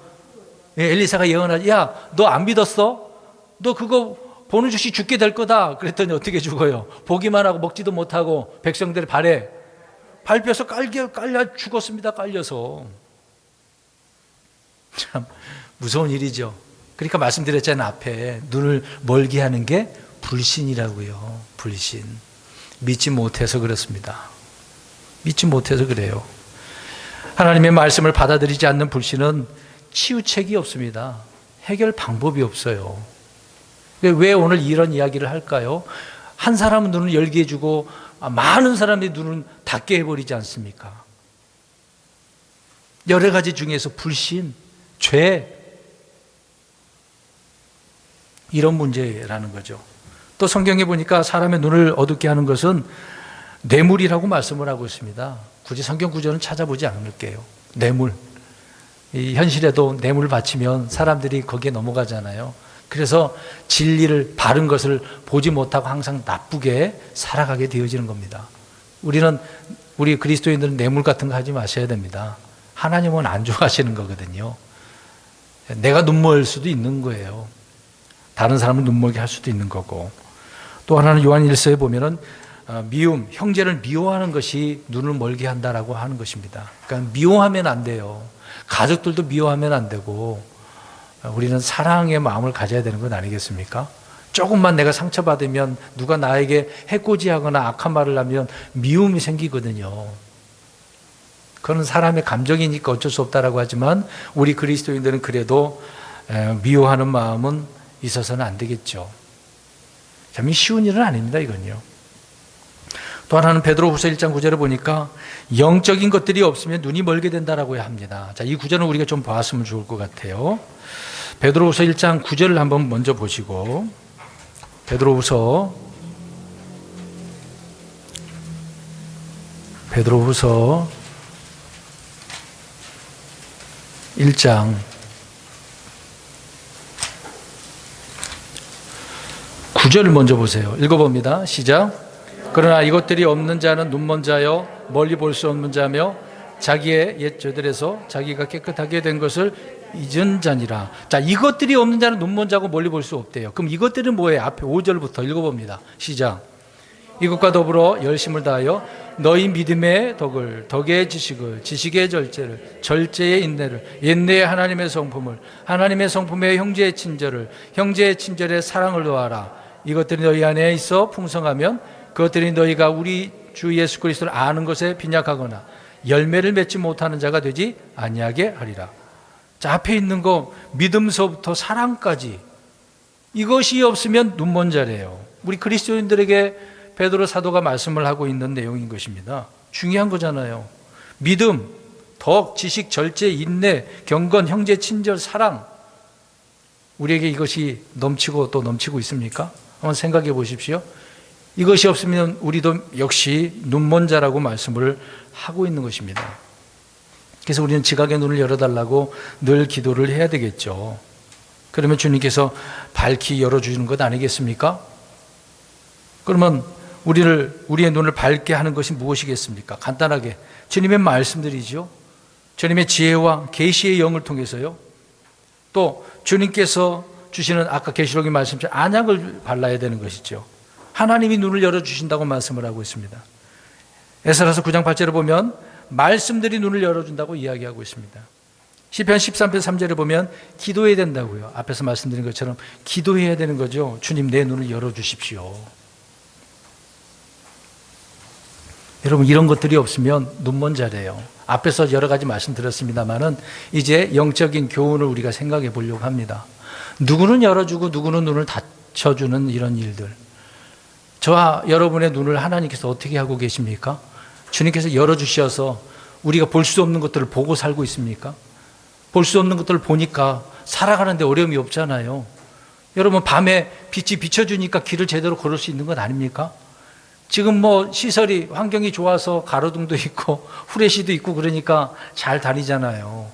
엘리사가 예언하지, 야, 너 안 믿었어? 너 그거 보는 즉시 죽게 될 거다. 그랬더니 어떻게 죽어요? 보기만 하고 먹지도 못하고 백성들의 발에 밟혀서 깔려 죽었습니다. 깔려서. 참 무서운 일이죠. 그러니까 말씀드렸잖아요. 앞에 눈을 멀게 하는 게 불신이라고요. 불신. 믿지 못해서 그렇습니다. 믿지 못해서 그래요. 하나님의 말씀을 받아들이지 않는 불신은 치유책이 없습니다. 해결 방법이 없어요. 왜 오늘 이런 이야기를 할까요? 한 사람은 눈을 열게 해주고 많은 사람의 눈은 닫게 해버리지 않습니까? 여러 가지 중에서 불신, 죄, 이런 문제라는 거죠. 또 성경에 보니까 사람의 눈을 어둡게 하는 것은 뇌물이라고 말씀을 하고 있습니다. 굳이 성경 구절은 찾아보지 않을게요. 뇌물. 이 현실에도 뇌물을 바치면 사람들이 거기에 넘어가잖아요. 그래서 진리를, 바른 것을 보지 못하고 항상 나쁘게 살아가게 되어지는 겁니다. 우리 그리스도인들은 뇌물 같은 거 하지 마셔야 됩니다. 하나님은 안 좋아하시는 거거든요. 내가 눈멀 수도 있는 거예요. 다른 사람은 눈멀게 할 수도 있는 거고. 또 하나는 요한일서에 보면은 미움, 형제를 미워하는 것이 눈을 멀게 한다라고 하는 것입니다. 그러니까 미워하면 안 돼요. 가족들도 미워하면 안 되고, 우리는 사랑의 마음을 가져야 되는 건 아니겠습니까? 조금만 내가 상처받으면, 누가 나에게 해코지하거나 악한 말을 하면 미움이 생기거든요. 그건 사람의 감정이니까 어쩔 수 없다라고 하지만 우리 그리스도인들은 그래도 미워하는 마음은 있어서는 안 되겠죠. 참 쉬운 일은 아닙니다, 이건요. 또 하나는 베드로후서 1장 9절을 보니까 영적인 것들이 없으면 눈이 멀게 된다라고 합니다. 자, 이 구절은 우리가 좀 봤으면 좋을 것 같아요. 베드로후서 1장 9절을 한번 먼저 보시고, 베드로후서 1장 9절을 먼저 보세요. 읽어봅니다. 시작. 그러나 이것들이 없는 자는 눈먼 자여 멀리 볼 수 없는 자며 자기의 옛 죄들에서 자기가 깨끗하게 된 것을 잊은 자니라. 자, 이것들이 없는 자는 눈먼 자고 멀리 볼 수 없대요. 그럼 이것들은 뭐예요? 앞에 5절부터 읽어봅니다. 시작. 이것과 더불어 열심을 다하여 너희 믿음의 덕을, 덕의 지식을, 지식의 절제를, 절제의 인내를, 인내의 하나님의 성품을, 하나님의 성품의 형제의 친절을, 형제의 친절의 사랑을 더하라. 이것들이 너희 안에 있어 풍성하면 그것들이 너희가 우리 주 예수 그리스도를 아는 것에 빈약하거나 열매를 맺지 못하는 자가 되지 아니하게 하리라. 자, 앞에 있는 거 믿음서부터 사랑까지, 이것이 없으면 눈먼 자래요. 우리 그리스도인들에게 베드로 사도가 말씀을 하고 있는 내용인 것입니다. 중요한 거잖아요. 믿음, 덕, 지식, 절제, 인내, 경건, 형제, 친절, 사랑. 우리에게 이것이 넘치고 또 넘치고 있습니까? 한번 생각해 보십시오. 이것이 없으면 우리도 역시 눈먼 자라고 말씀을 하고 있는 것입니다. 그래서 우리는 지각의 눈을 열어달라고 늘 기도를 해야 되겠죠. 그러면 주님께서 밝히 열어주시는 것 아니겠습니까? 그러면 우리의 눈을 밝게 하는 것이 무엇이겠습니까? 간단하게 주님의 말씀들이죠. 주님의 지혜와 계시의 영을 통해서요. 또 주님께서 주시는 아까 계시록의 말씀처럼 안약을 발라야 되는 것이죠. 하나님이 눈을 열어주신다고 말씀을 하고 있습니다. 에스라서 9장 8절에 보면 말씀들이 눈을 열어준다고 이야기하고 있습니다. 시편 13편 3절에 보면 기도해야 된다고요. 앞에서 말씀드린 것처럼 기도해야 되는 거죠. 주님, 내 눈을 열어주십시오. 여러분, 이런 것들이 없으면 눈먼 자래요. 앞에서 여러 가지 말씀드렸습니다만은 이제 영적인 교훈을 우리가 생각해 보려고 합니다. 누구는 열어주고 누구는 눈을 닫혀주는 이런 일들. 저와 여러분의 눈을 하나님께서 어떻게 하고 계십니까? 주님께서 열어주셔서 우리가 볼 수 없는 것들을 보고 살고 있습니까? 볼 수 없는 것들을 보니까 살아가는데 어려움이 없잖아요. 여러분, 밤에 빛이 비춰주니까 길을 제대로 걸을 수 있는 것 아닙니까? 지금 시설이, 환경이 좋아서 가로등도 있고 후레쉬도 있고 그러니까 잘 다니잖아요.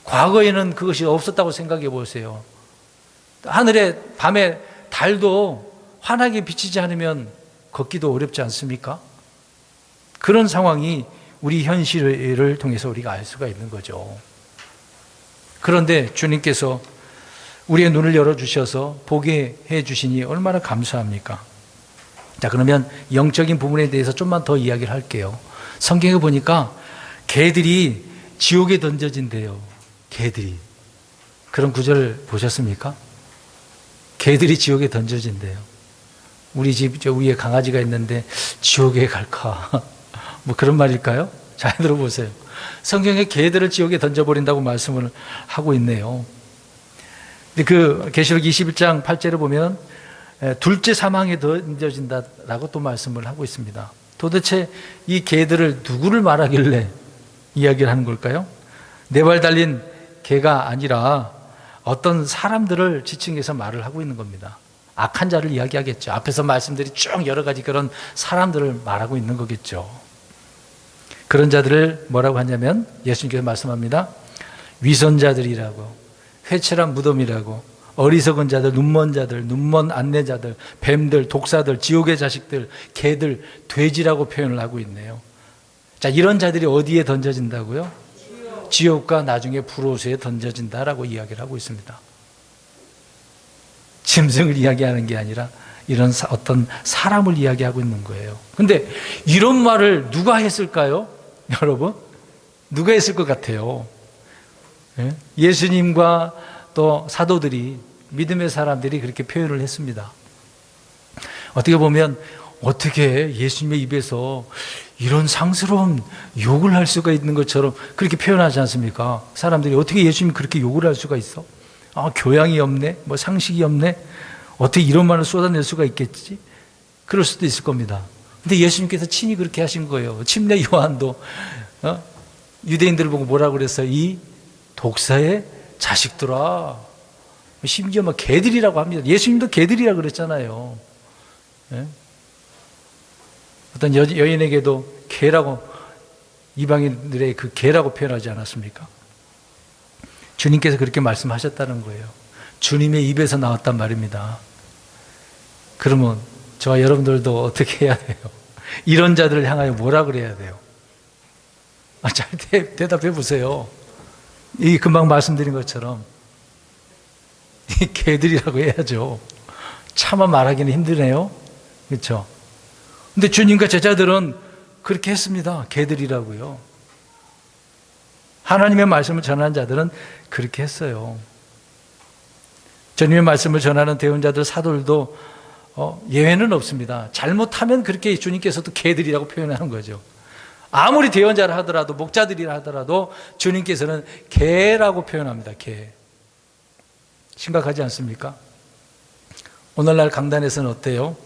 과거에는 그것이 없었다고 생각해 보세요. 하늘에 밤에 달도 환하게 비치지 않으면 걷기도 어렵지 않습니까? 그런 상황이 우리 현실을 통해서 우리가 알 수가 있는 거죠. 그런데 주님께서 우리의 눈을 열어주셔서 보게 해주시니 얼마나 감사합니까? 자, 그러면 영적인 부분에 대해서 좀만 더 이야기를 할게요. 성경에 보니까 개들이 지옥에 던져진대요. 개들이. 그런 구절 보셨습니까? 개들이 지옥에 던져진대요. 우리 집 저 위에 강아지가 있는데 지옥에 갈까? 그런 말일까요? 잘 들어보세요. 성경에 개들을 지옥에 던져버린다고 말씀을 하고 있네요. 근데 그 계시록 21장 8절에 보면 둘째 사망에 던져진다라고 또 말씀을 하고 있습니다. 도대체 이 개들을 누구를 말하길래 이야기를 하는 걸까요? 네 발 달린 개가 아니라 어떤 사람들을 지칭해서 말을 하고 있는 겁니다. 악한 자를 이야기하겠죠. 앞에서 말씀들이 쭉 여러 가지 그런 사람들을 말하고 있는 거겠죠. 그런 자들을 뭐라고 하냐면 예수님께서 말씀합니다. 위선자들이라고, 회칠한 무덤이라고, 어리석은 자들, 눈먼 자들, 눈먼 안내자들, 뱀들, 독사들, 지옥의 자식들, 개들, 돼지라고 표현을 하고 있네요. 자, 이런 자들이 어디에 던져진다고요? 지옥과 나중에 불호수에 던져진다라고 이야기를 하고 있습니다. 짐승을 이야기하는 게 아니라 이런 어떤 사람을 이야기하고 있는 거예요. 근데 이런 말을 누가 했을까요? 여러분? 누가 했을 것 같아요? 예수님과 또 사도들이, 믿음의 사람들이 그렇게 표현을 했습니다. 어떻게 보면 어떻게 예수님의 입에서 이런 상스러운 욕을 할 수가 있는 것처럼 그렇게 표현하지 않습니까? 사람들이 어떻게 예수님이 그렇게 욕을 할 수가 있어? 교양이 없네? 상식이 없네? 어떻게 이런 말을 쏟아낼 수가 있겠지? 그럴 수도 있을 겁니다. 근데 예수님께서 친히 그렇게 하신 거예요. 침례 요한도 유대인들을 보고 뭐라고 그랬어요? 이 독사의 자식들아. 심지어 개들이라고 합니다. 예수님도 개들이라고 그랬잖아요. 어떤 여인에게도 개라고, 이방인들의 그 개라고 표현하지 않았습니까? 주님께서 그렇게 말씀하셨다는 거예요. 주님의 입에서 나왔단 말입니다. 그러면 저와 여러분들도 어떻게 해야 돼요? 이런 자들을 향하여 뭐라 그래야 돼요? 잘 대답해 보세요. 이 금방 말씀드린 것처럼 이 개들이라고 해야죠. 차마 말하기는 힘드네요. 그렇죠? 근데 주님과 제자들은 그렇게 했습니다. 개들이라고요. 하나님의 말씀을 전하는 자들은 그렇게 했어요. 주님의 말씀을 전하는 대언자들, 사도들도 예외는 없습니다. 잘못하면 그렇게 주님께서도 개들이라고 표현하는 거죠. 아무리 대언자를 하더라도, 목자들이라 하더라도 주님께서는 개라고 표현합니다. 개. 심각하지 않습니까? 오늘날 강단에서는 어때요?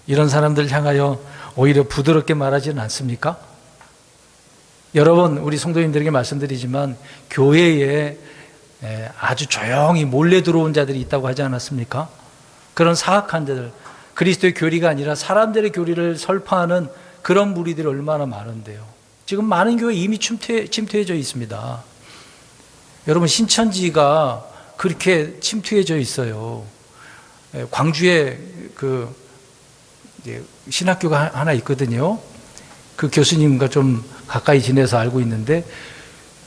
이런 사람들 향하여 오히려 부드럽게 말하지는 않습니까? 여러분, 우리 성도님들에게 말씀드리지만 교회에 아주 조용히 몰래 들어온 자들이 있다고 하지 않았습니까? 그런 사악한 자들, 그리스도의 교리가 아니라 사람들의 교리를 설파하는 그런 무리들이 얼마나 많은데요. 지금 많은 교회 이미 침투해져 있습니다. 여러분, 신천지가 그렇게 침투해져 있어요. 광주에 신학교가 하나 있거든요. 그 교수님과 좀 가까이 지내서 알고 있는데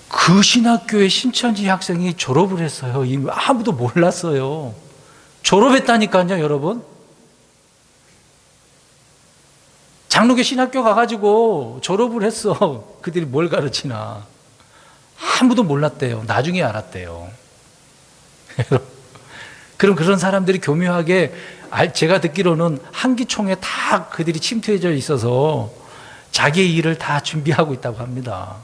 그 신학교의 신천지 학생이 졸업을 했어요. 이미 아무도 몰랐어요. 졸업했다니까요, 여러분. 장로교 신학교 가가지고 졸업을 했어. 그들이 뭘 가르치나. 아무도 몰랐대요. 나중에 알았대요. 그럼 그런 사람들이 교묘하게, 제가 듣기로는 한기총에 다 그들이 침투해져 있어서 자기의 일을 다 준비하고 있다고 합니다.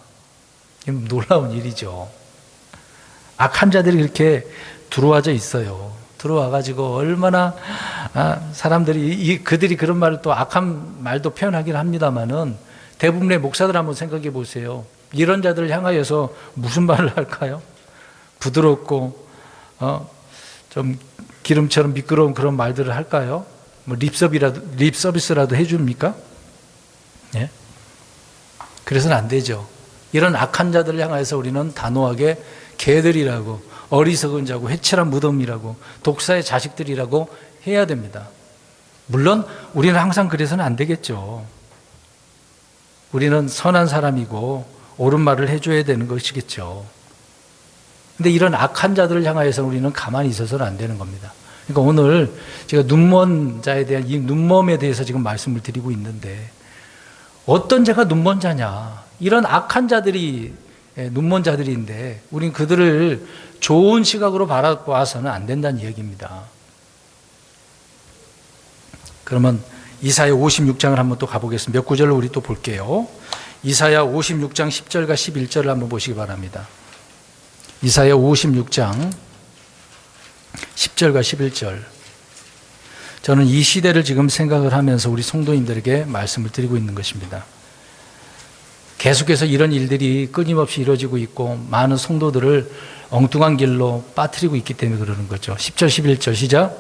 놀라운 일이죠. 악한 자들이 그렇게 들어와져 있어요. 들어와가지고 얼마나 사람들이 그들이 그런 말을 또 악한 말도 표현하긴 합니다만은 대부분의 목사들 한번 생각해 보세요. 이런 자들을 향하여서 무슨 말을 할까요? 부드럽고 좀 기름처럼 미끄러운 그런 말들을 할까요? 뭐 립서비스라도 해줍니까? 예? 그래서는 안 되죠. 이런 악한 자들을 향해서 우리는 단호하게 개들이라고, 어리석은 자고, 해칠한 무덤이라고, 독사의 자식들이라고 해야 됩니다. 물론 우리는 항상 그래서는 안 되겠죠. 우리는 선한 사람이고 옳은 말을 해줘야 되는 것이겠죠. 근데 이런 악한 자들을 향하여서 우리는 가만히 있어서는 안 되는 겁니다. 그러니까 오늘 제가 눈먼 자에 대한 이 눈먼에 대해서 지금 말씀을 드리고 있는데, 어떤 자가 눈먼 자냐? 이런 악한 자들이 눈먼 자들인데 우린 그들을 좋은 시각으로 바라봐서는 안 된다는 이야기입니다. 그러면 이사야 56장을 한번 또 가보겠습니다. 몇 구절을 우리 또 볼게요. 이사야 56장 10절과 11절을 한번 보시기 바랍니다. 이사야 56장 10절과 11절. 저는 이 시대를 지금 생각을 하면서 우리 성도님들에게 말씀을 드리고 있는 것입니다. 계속해서 이런 일들이 끊임없이 이루어지고 있고 많은 성도들을 엉뚱한 길로 빠뜨리고 있기 때문에 그러는 거죠. 10절 11절 시작.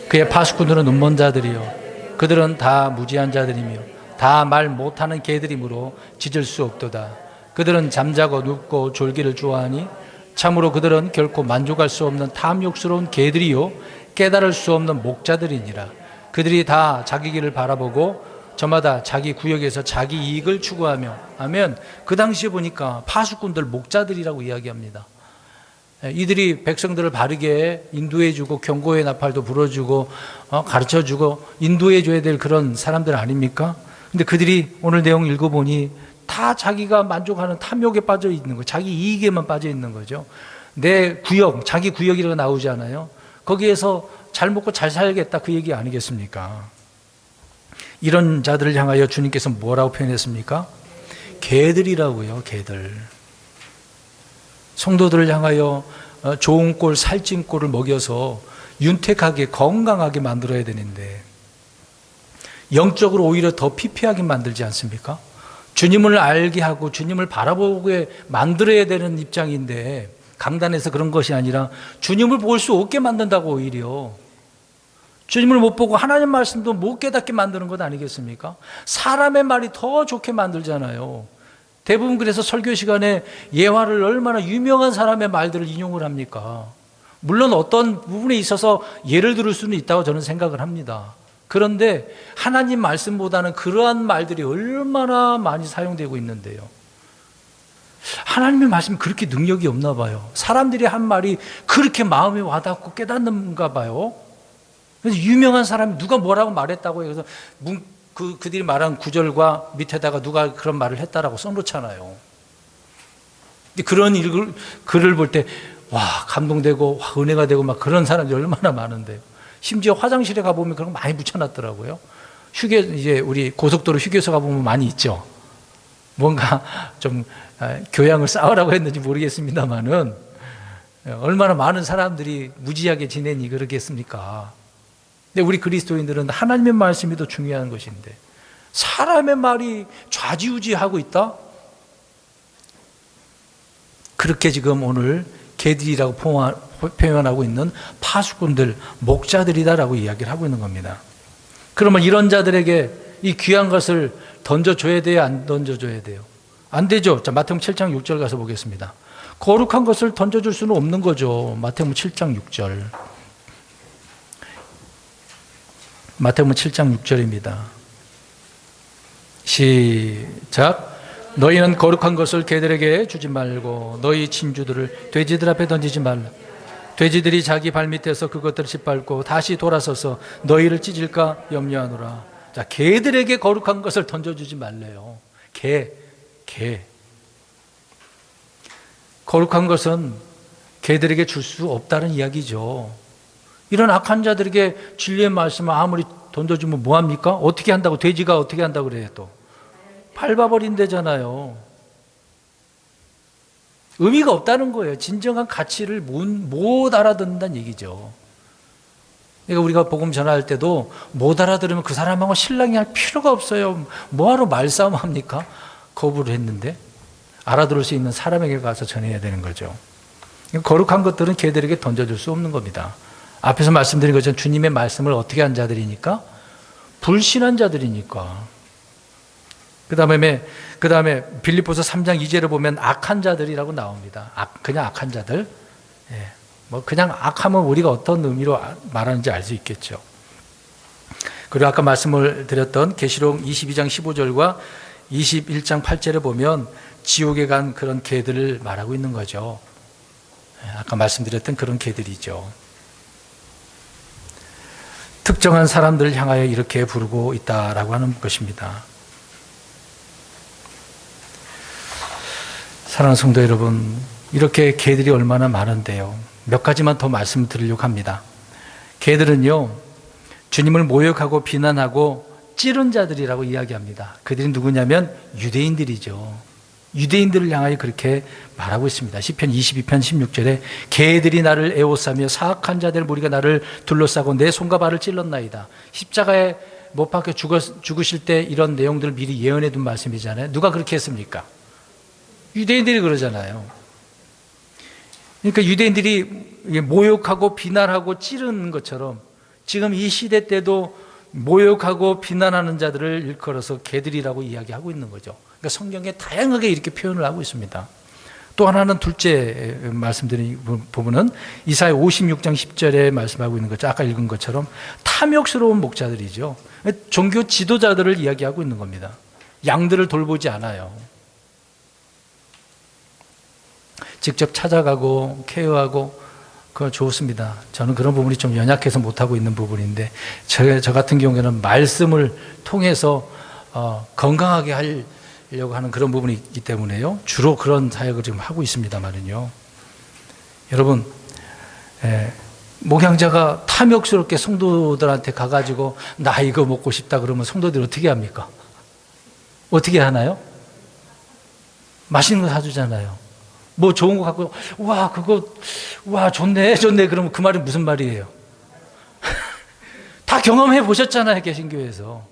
그의 파수꾼들은 눈먼 자들이요 그들은 다 무지한 자들이며 다 말 못하는 개들이므로 짖을 수 없도다. 그들은 잠자고 눕고 졸기를 좋아하니 참으로 그들은 결코 만족할 수 없는 탐욕스러운 개들이요 깨달을 수 없는 목자들이니라. 그들이 다 자기 길을 바라보고 저마다 자기 구역에서 자기 이익을 추구하며 하면, 그 당시에 보니까 파수꾼들 목자들이라고 이야기합니다. 이들이 백성들을 바르게 인도해주고 경고의 나팔도 불어주고 가르쳐주고 인도해줘야 될 그런 사람들 아닙니까? 근데 그들이 오늘 내용 읽어보니 다 자기가 만족하는 탐욕에 빠져 있는 거예요. 자기 이익에만 빠져 있는 거죠. 내 구역, 자기 구역이라고 나오잖아요. 거기에서 잘 먹고 잘 살겠다, 그 얘기 아니겠습니까? 이런 자들을 향하여 주님께서 뭐라고 표현했습니까? 개들이라고요. 개들. 성도들을 향하여 좋은 꼴, 살찐 꼴을 먹여서 윤택하게 건강하게 만들어야 되는데 영적으로 오히려 더 피폐하게 만들지 않습니까? 주님을 알게 하고 주님을 바라보게 만들어야 되는 입장인데 강단에서 그런 것이 아니라 주님을 볼 수 없게 만든다고, 오히려 주님을 못 보고 하나님 말씀도 못 깨닫게 만드는 것 아니겠습니까? 사람의 말이 더 좋게 만들잖아요. 대부분 그래서 설교 시간에 예화를 얼마나 유명한 사람의 말들을 인용을 합니까? 물론 어떤 부분에 있어서 예를 들을 수는 있다고 저는 생각을 합니다. 그런데 하나님 말씀보다는 그러한 말들이 얼마나 많이 사용되고 있는데요. 하나님의 말씀이 그렇게 능력이 없나 봐요. 사람들이 한 말이 그렇게 마음에 와닿고 깨닫는가 봐요. 그래서 유명한 사람이 누가 뭐라고 말했다고 해서 그들이 말한 구절과 밑에다가 누가 그런 말을 했다라고 써놓잖아요. 근데 그런 글을 볼 때, 와, 감동되고, 와, 은혜가 되고, 막 그런 사람들이 얼마나 많은데요. 심지어 화장실에 가보면 그런 거 많이 붙여놨더라고요. 이제 우리 고속도로 휴게소 가보면 많이 있죠. 뭔가 좀 교양을 쌓으라고 했는지 모르겠습니다만은, 얼마나 많은 사람들이 무지하게 지내니 그러겠습니까? 근데 우리 그리스도인들은 하나님의 말씀이 더 중요한 것인데, 사람의 말이 좌지우지하고 있다? 그렇게 지금 오늘 개들이라고 표현하고 있는 파수꾼들, 목자들이다라고 이야기를 하고 있는 겁니다. 그러면 이런 자들에게 이 귀한 것을 던져줘야 돼요? 안 던져줘야 돼요? 안 되죠. 자, 마태복음 7장 6절 가서 보겠습니다. 거룩한 것을 던져줄 수는 없는 거죠. 마태복음 7장 6절. 마태복음 7장 6절입니다. 시작. 너희는 거룩한 것을 개들에게 주지 말고 너희 친주들을 돼지들 앞에 던지지 말라. 돼지들이 자기 발밑에서 그것들을 짓밟고 다시 돌아서서 너희를 찢을까 염려하노라. 자, 개들에게 거룩한 것을 던져주지 말래요. 개. 거룩한 것은 개들에게 줄 수 없다는 이야기죠. 이런 악한 자들에게 진리의 말씀을 아무리 던져주면 뭐합니까? 어떻게 한다고? 돼지가 어떻게 한다고 그래요 또? 밟아버린대잖아요. 의미가 없다는 거예요. 진정한 가치를 못 알아듣는다는 얘기죠. 그러니까 우리가 복음 전할 때도 못 알아들으면 그 사람하고 신랑이 할 필요가 없어요. 뭐하러 말싸움 합니까? 거부를 했는데 알아들을 수 있는 사람에게 가서 전해야 되는 거죠. 거룩한 것들은 개들에게 던져줄 수 없는 겁니다. 앞에서 말씀드린 것처럼 주님의 말씀을 어떻게 한 자들이니까? 불신한 자들이니까. 그 다음에 빌립보서 3장 2절을 보면 악한 자들이라고 나옵니다. 그냥 악한 자들. 뭐 그냥 악하면 우리가 어떤 의미로 말하는지 알 수 있겠죠. 그리고 아까 말씀을 드렸던 계시록 22장 15절과 21장 8절에 보면 지옥에 간 그런 개들을 말하고 있는 거죠. 아까 말씀드렸던 그런 개들이죠. 특정한 사람들을 향하여 이렇게 부르고 있다라고 하는 것입니다. 사랑하는 성도 여러분, 이렇게 개들이 얼마나 많은데요. 몇 가지만 더 말씀드리려고 합니다. 개들은요, 주님을 모욕하고 비난하고 찌른 자들이라고 이야기합니다. 그들이 누구냐면 유대인들이죠. 유대인들을 향하여 그렇게 말하고 있습니다. 시편 22편 16절에 개들이 나를 애워싸며 사악한 자들 무리가 나를 둘러싸고 내 손과 발을 찔렀나이다. 십자가에 못 박혀 죽으실 때 이런 내용들을 미리 예언해 둔 말씀이잖아요. 누가 그렇게 했습니까? 유대인들이 그러잖아요. 그러니까 유대인들이 모욕하고 비난하고 찌르는 것처럼 지금 이 시대 때도 모욕하고 비난하는 자들을 일컬어서 개들이라고 이야기하고 있는 거죠. 그러니까 성경에 다양하게 이렇게 표현을 하고 있습니다. 또 하나는 둘째 말씀드린 부분은 이사야 56장 10절에 말씀하고 있는 거죠. 아까 읽은 것처럼 탐욕스러운 목자들이죠. 종교 지도자들을 이야기하고 있는 겁니다. 양들을 돌보지 않아요. 직접 찾아가고 케어하고 그거 좋습니다. 저는 그런 부분이 좀 연약해서 못하고 있는 부분인데 저 같은 경우에는 말씀을 통해서 건강하게 하려고 하는 그런 부분이 있기 때문에요. 주로 그런 사역을 지금 하고 있습니다만은요. 여러분, 목양자가 탐욕스럽게 성도들한테 가가지고 나 이거 먹고 싶다 그러면 성도들이 어떻게 합니까? 어떻게 하나요? 맛있는 거 사주잖아요. 뭐 좋은 거 갖고 와 그거 와 좋네 그러면 그 말이 무슨 말이에요? 다 경험해 보셨잖아요. 개신교에서.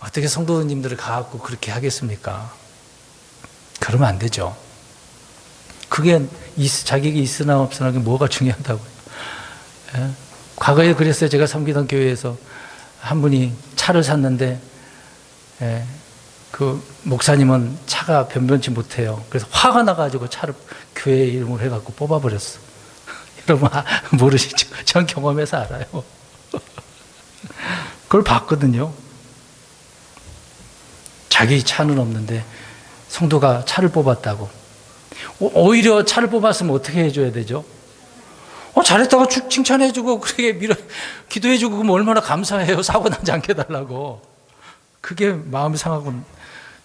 어떻게 성도님들을 가갖고 그렇게 하겠습니까? 그러면 안 되죠. 그게 자기에게 있으나 없으나 뭐가 중요하다고요. 과거에 그랬어요. 제가 섬기던 교회에서 한 분이 차를 샀는데 그 목사님은 차가 변변치 못해요. 그래서 화가 나가지고 차를 교회 이름으로 해갖고 뽑아버렸어. 여러분 모르시죠? 전 경험해서 알아요. 그걸 봤거든요. 자기 차는 없는데 성도가 차를 뽑았다고. 오히려 차를 뽑았으면 어떻게 해줘야 되죠? 잘했다고 칭찬해주고 그렇게 기도해주고 그러면 얼마나 감사해요. 사고 나지 않게 해달라고. 그게 마음이 상하고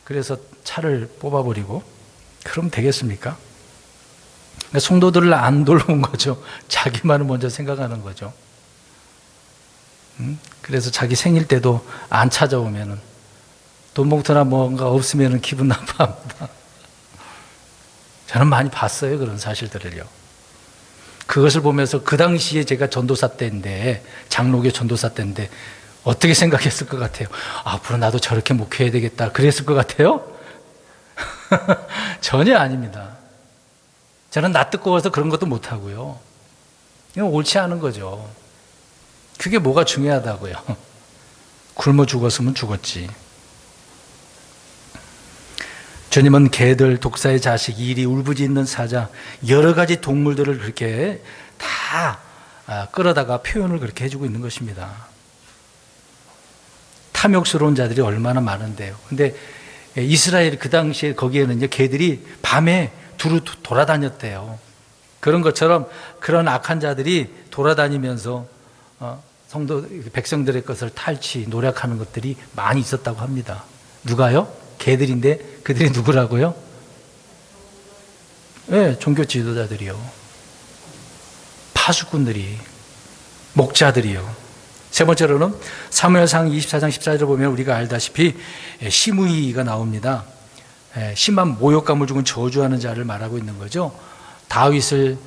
그래서 차를 뽑아버리고 그럼 되겠습니까? 그러니까 성도들을 안 돌보는 거죠. 자기만을 먼저 생각하는 거죠. 그래서 자기 생일 때도 안 찾아오면은 돈 봉투나 뭔가 없으면은 기분 나빠합니다. 저는 많이 봤어요. 그런 사실들을요. 그것을 보면서 그 당시에 제가 전도사 때인데, 장로교 전도사 때인데 어떻게 생각했을 것 같아요? 앞으로 나도 저렇게 목회해야 되겠다 그랬을 것 같아요? 전혀 아닙니다. 저는 낯뜨거워서 그런 것도 못하고요. 이건 옳지 않은 거죠. 그게 뭐가 중요하다고요. 굶어 죽었으면 죽었지. 주님은 개들, 독사의 자식, 이리, 울부짖는 사자, 여러 가지 동물들을 그렇게 다 끌어다가 표현을 그렇게 해주고 있는 것입니다. 탐욕스러운 자들이 얼마나 많은데요. 근데 이스라엘 그 당시에 거기에는 이제 개들이 밤에 두루 돌아다녔대요. 그런 것처럼 그런 악한 자들이 돌아다니면서 성도 백성들의 것을 탈취, 노력하는 것들이 많이 있었다고 합니다. 누가요? 개들인데 그들이 누구라고요? 네, 종교 지도자들이요. 파수꾼들이, 목자들이요. 세 번째로는 사무엘상 24장 14절을 보면 우리가 알다시피 시므이가 나옵니다. 심한 모욕감을 주고 저주하는 자를 말하고 있는 거죠. 다윗을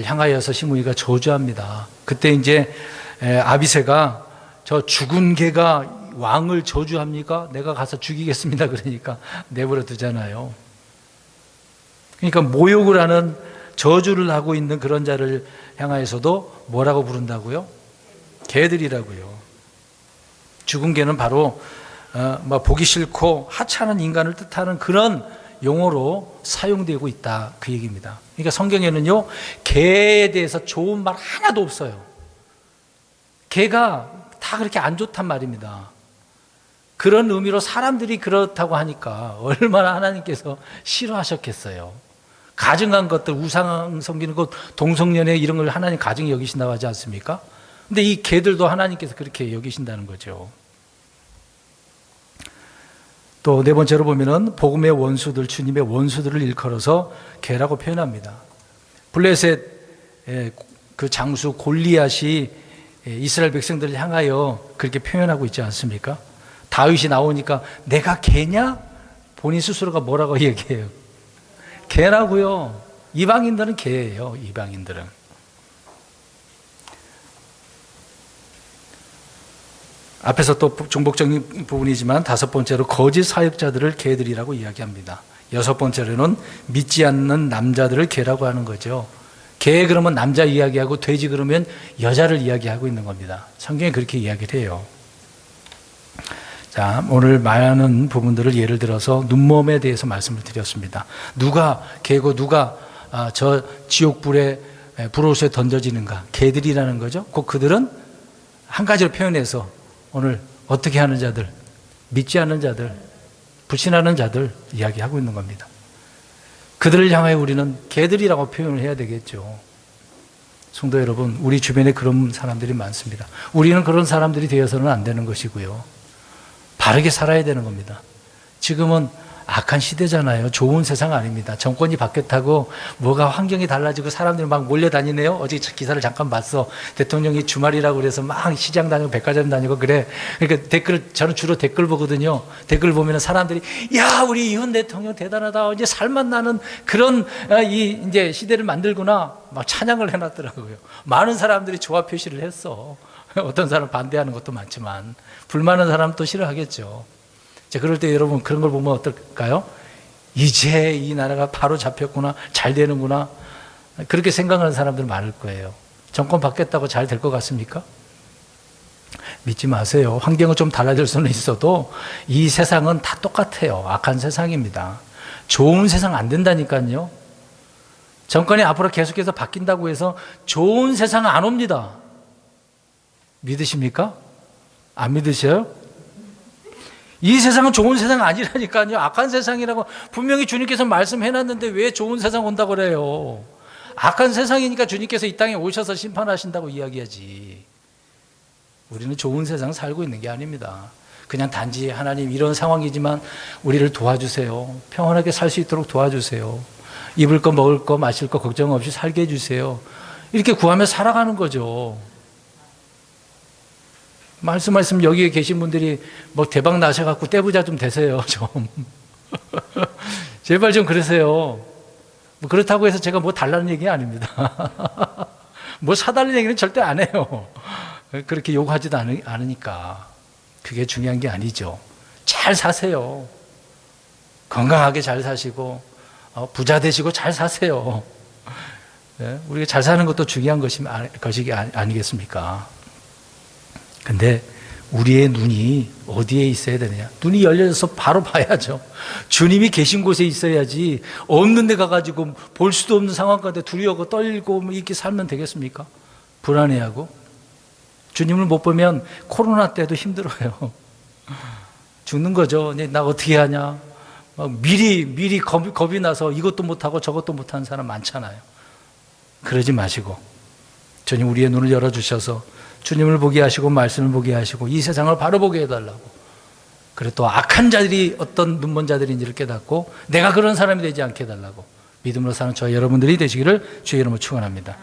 향하여서 시므이가 저주합니다. 그때 이제 아비새가 저 죽은 개가 왕을 저주합니까? 내가 가서 죽이겠습니다. 그러니까 내버려 두잖아요. 그러니까 모욕을 하는, 저주를 하고 있는 그런 자를 향하여서도 뭐라고 부른다고요? 개들이라고요. 죽은 개는 바로 보기 싫고 하찮은 인간을 뜻하는 그런 용어로 사용되고 있다, 그 얘기입니다. 그러니까 성경에는요, 개에 대해서 좋은 말 하나도 없어요. 개가 다 그렇게 안 좋단 말입니다. 그런 의미로 사람들이 그렇다고 하니까 얼마나 하나님께서 싫어하셨겠어요. 가증한 것들, 우상 섬기는 것, 동성연애 이런 걸 하나님 가증히 여기신다고 하지 않습니까? 근데 이 개들도 하나님께서 그렇게 여기신다는 거죠. 또 네 번째로 보면은 복음의 원수들, 주님의 원수들을 일컬어서 개라고 표현합니다. 블레셋 그 장수 골리앗이 이스라엘 백성들을 향하여 그렇게 표현하고 있지 않습니까? 다윗이 나오니까 내가 개냐? 본인 스스로가 뭐라고 얘기해요? 개라고요. 이방인들은 개예요. 이방인들은. 앞에서 또 중복적인 부분이지만 다섯 번째로 거짓 사역자들을 개들이라고 이야기합니다. 여섯 번째로는 믿지 않는 남자들을 개라고 하는 거죠. 개 그러면 남자 이야기하고 돼지 그러면 여자를 이야기하고 있는 겁니다. 성경에 그렇게 이야기를 해요. 자, 오늘 말하는 부분들을 예를 들어서 눈몸에 대해서 말씀을 드렸습니다. 누가 개고 누가 저 지옥불에 불옷에 던져지는가? 개들이라는 거죠. 꼭 그들은 한 가지로 표현해서 오늘 어떻게 하는 자들, 믿지 않는 자들, 불신하는 자들 이야기하고 있는 겁니다. 그들을 향하여 우리는 개들이라고 표현을 해야 되겠죠. 성도 여러분, 우리 주변에 그런 사람들이 많습니다. 우리는 그런 사람들이 되어서는 안 되는 것이고요. 바르게 살아야 되는 겁니다. 지금은 악한 시대잖아요. 좋은 세상 아닙니다. 정권이 바뀌었다고 뭐가 환경이 달라지고 사람들이 막 몰려다니네요. 어제 기사를 잠깐 봤어. 대통령이 주말이라고 그래서 막 시장 다니고 백화점 다니고 그래. 그러니까 저는 주로 댓글 보거든요. 댓글 보면 사람들이 야, 우리 이훈 대통령 대단하다. 이제 살맛 나는 그런 이제 시대를 만들구나. 막 찬양을 해놨더라고요. 많은 사람들이 좋아 표시를 했어. 어떤 사람은 반대하는 것도 많지만 불만한 사람은 또 싫어하겠죠. 자, 그럴 때 여러분 그런 걸 보면 어떨까요? 이제 이 나라가 바로 잡혔구나, 잘 되는구나, 그렇게 생각하는 사람들 많을 거예요. 정권 바뀌었다고 잘 될 것 같습니까? 믿지 마세요. 환경은 좀 달라질 수는 있어도 이 세상은 다 똑같아요. 악한 세상입니다. 좋은 세상 안 된다니까요. 정권이 앞으로 계속해서 바뀐다고 해서 좋은 세상 안 옵니다. 믿으십니까? 안 믿으셔요? 이 세상은 좋은 세상 아니라니까요. 악한 세상이라고 분명히 주님께서 말씀해놨는데 왜 좋은 세상 온다고 그래요? 악한 세상이니까 주님께서 이 땅에 오셔서 심판하신다고 이야기하지. 우리는 좋은 세상 살고 있는 게 아닙니다. 그냥 단지 하나님 이런 상황이지만 우리를 도와주세요. 평안하게 살 수 있도록 도와주세요. 입을 거 먹을 거 마실 거 걱정 없이 살게 해주세요. 이렇게 구하며 살아가는 거죠. 말씀 여기에 계신 분들이 뭐 대박 나셔갖고 떼부자 좀 되세요. 좀 제발 좀 그러세요. 뭐 그렇다고 해서 제가 뭐 달라는 얘기 아닙니다. 뭐 사달라는 얘기는 절대 안 해요. 그렇게 요구하지도 않으니까. 그게 중요한 게 아니죠. 잘 사세요. 건강하게 잘 사시고 부자 되시고 잘 사세요. 우리가 잘 사는 것도 중요한 것이 아니겠습니까? 근데 우리의 눈이 어디에 있어야 되느냐? 눈이 열려서 바로 봐야죠. 주님이 계신 곳에 있어야지 없는 데 가가지고 볼 수도 없는 상황 가운데 두려워하고 떨고 이렇게 살면 되겠습니까? 불안해하고. 주님을 못 보면 코로나 때도 힘들어요. 죽는 거죠. 나 어떻게 하냐? 미리 겁이 나서 이것도 못하고 저것도 못하는 사람 많잖아요. 그러지 마시고 주님 우리의 눈을 열어주셔서 주님을 보게 하시고 말씀을 보게 하시고 이 세상을 바로 보게 해달라고. 그리고 또 악한 자들이 어떤 눈먼 자들인지를 깨닫고 내가 그런 사람이 되지 않게 해달라고 믿음으로 사는 저희 여러분들이 되시기를 주의 이름으로 축원합니다.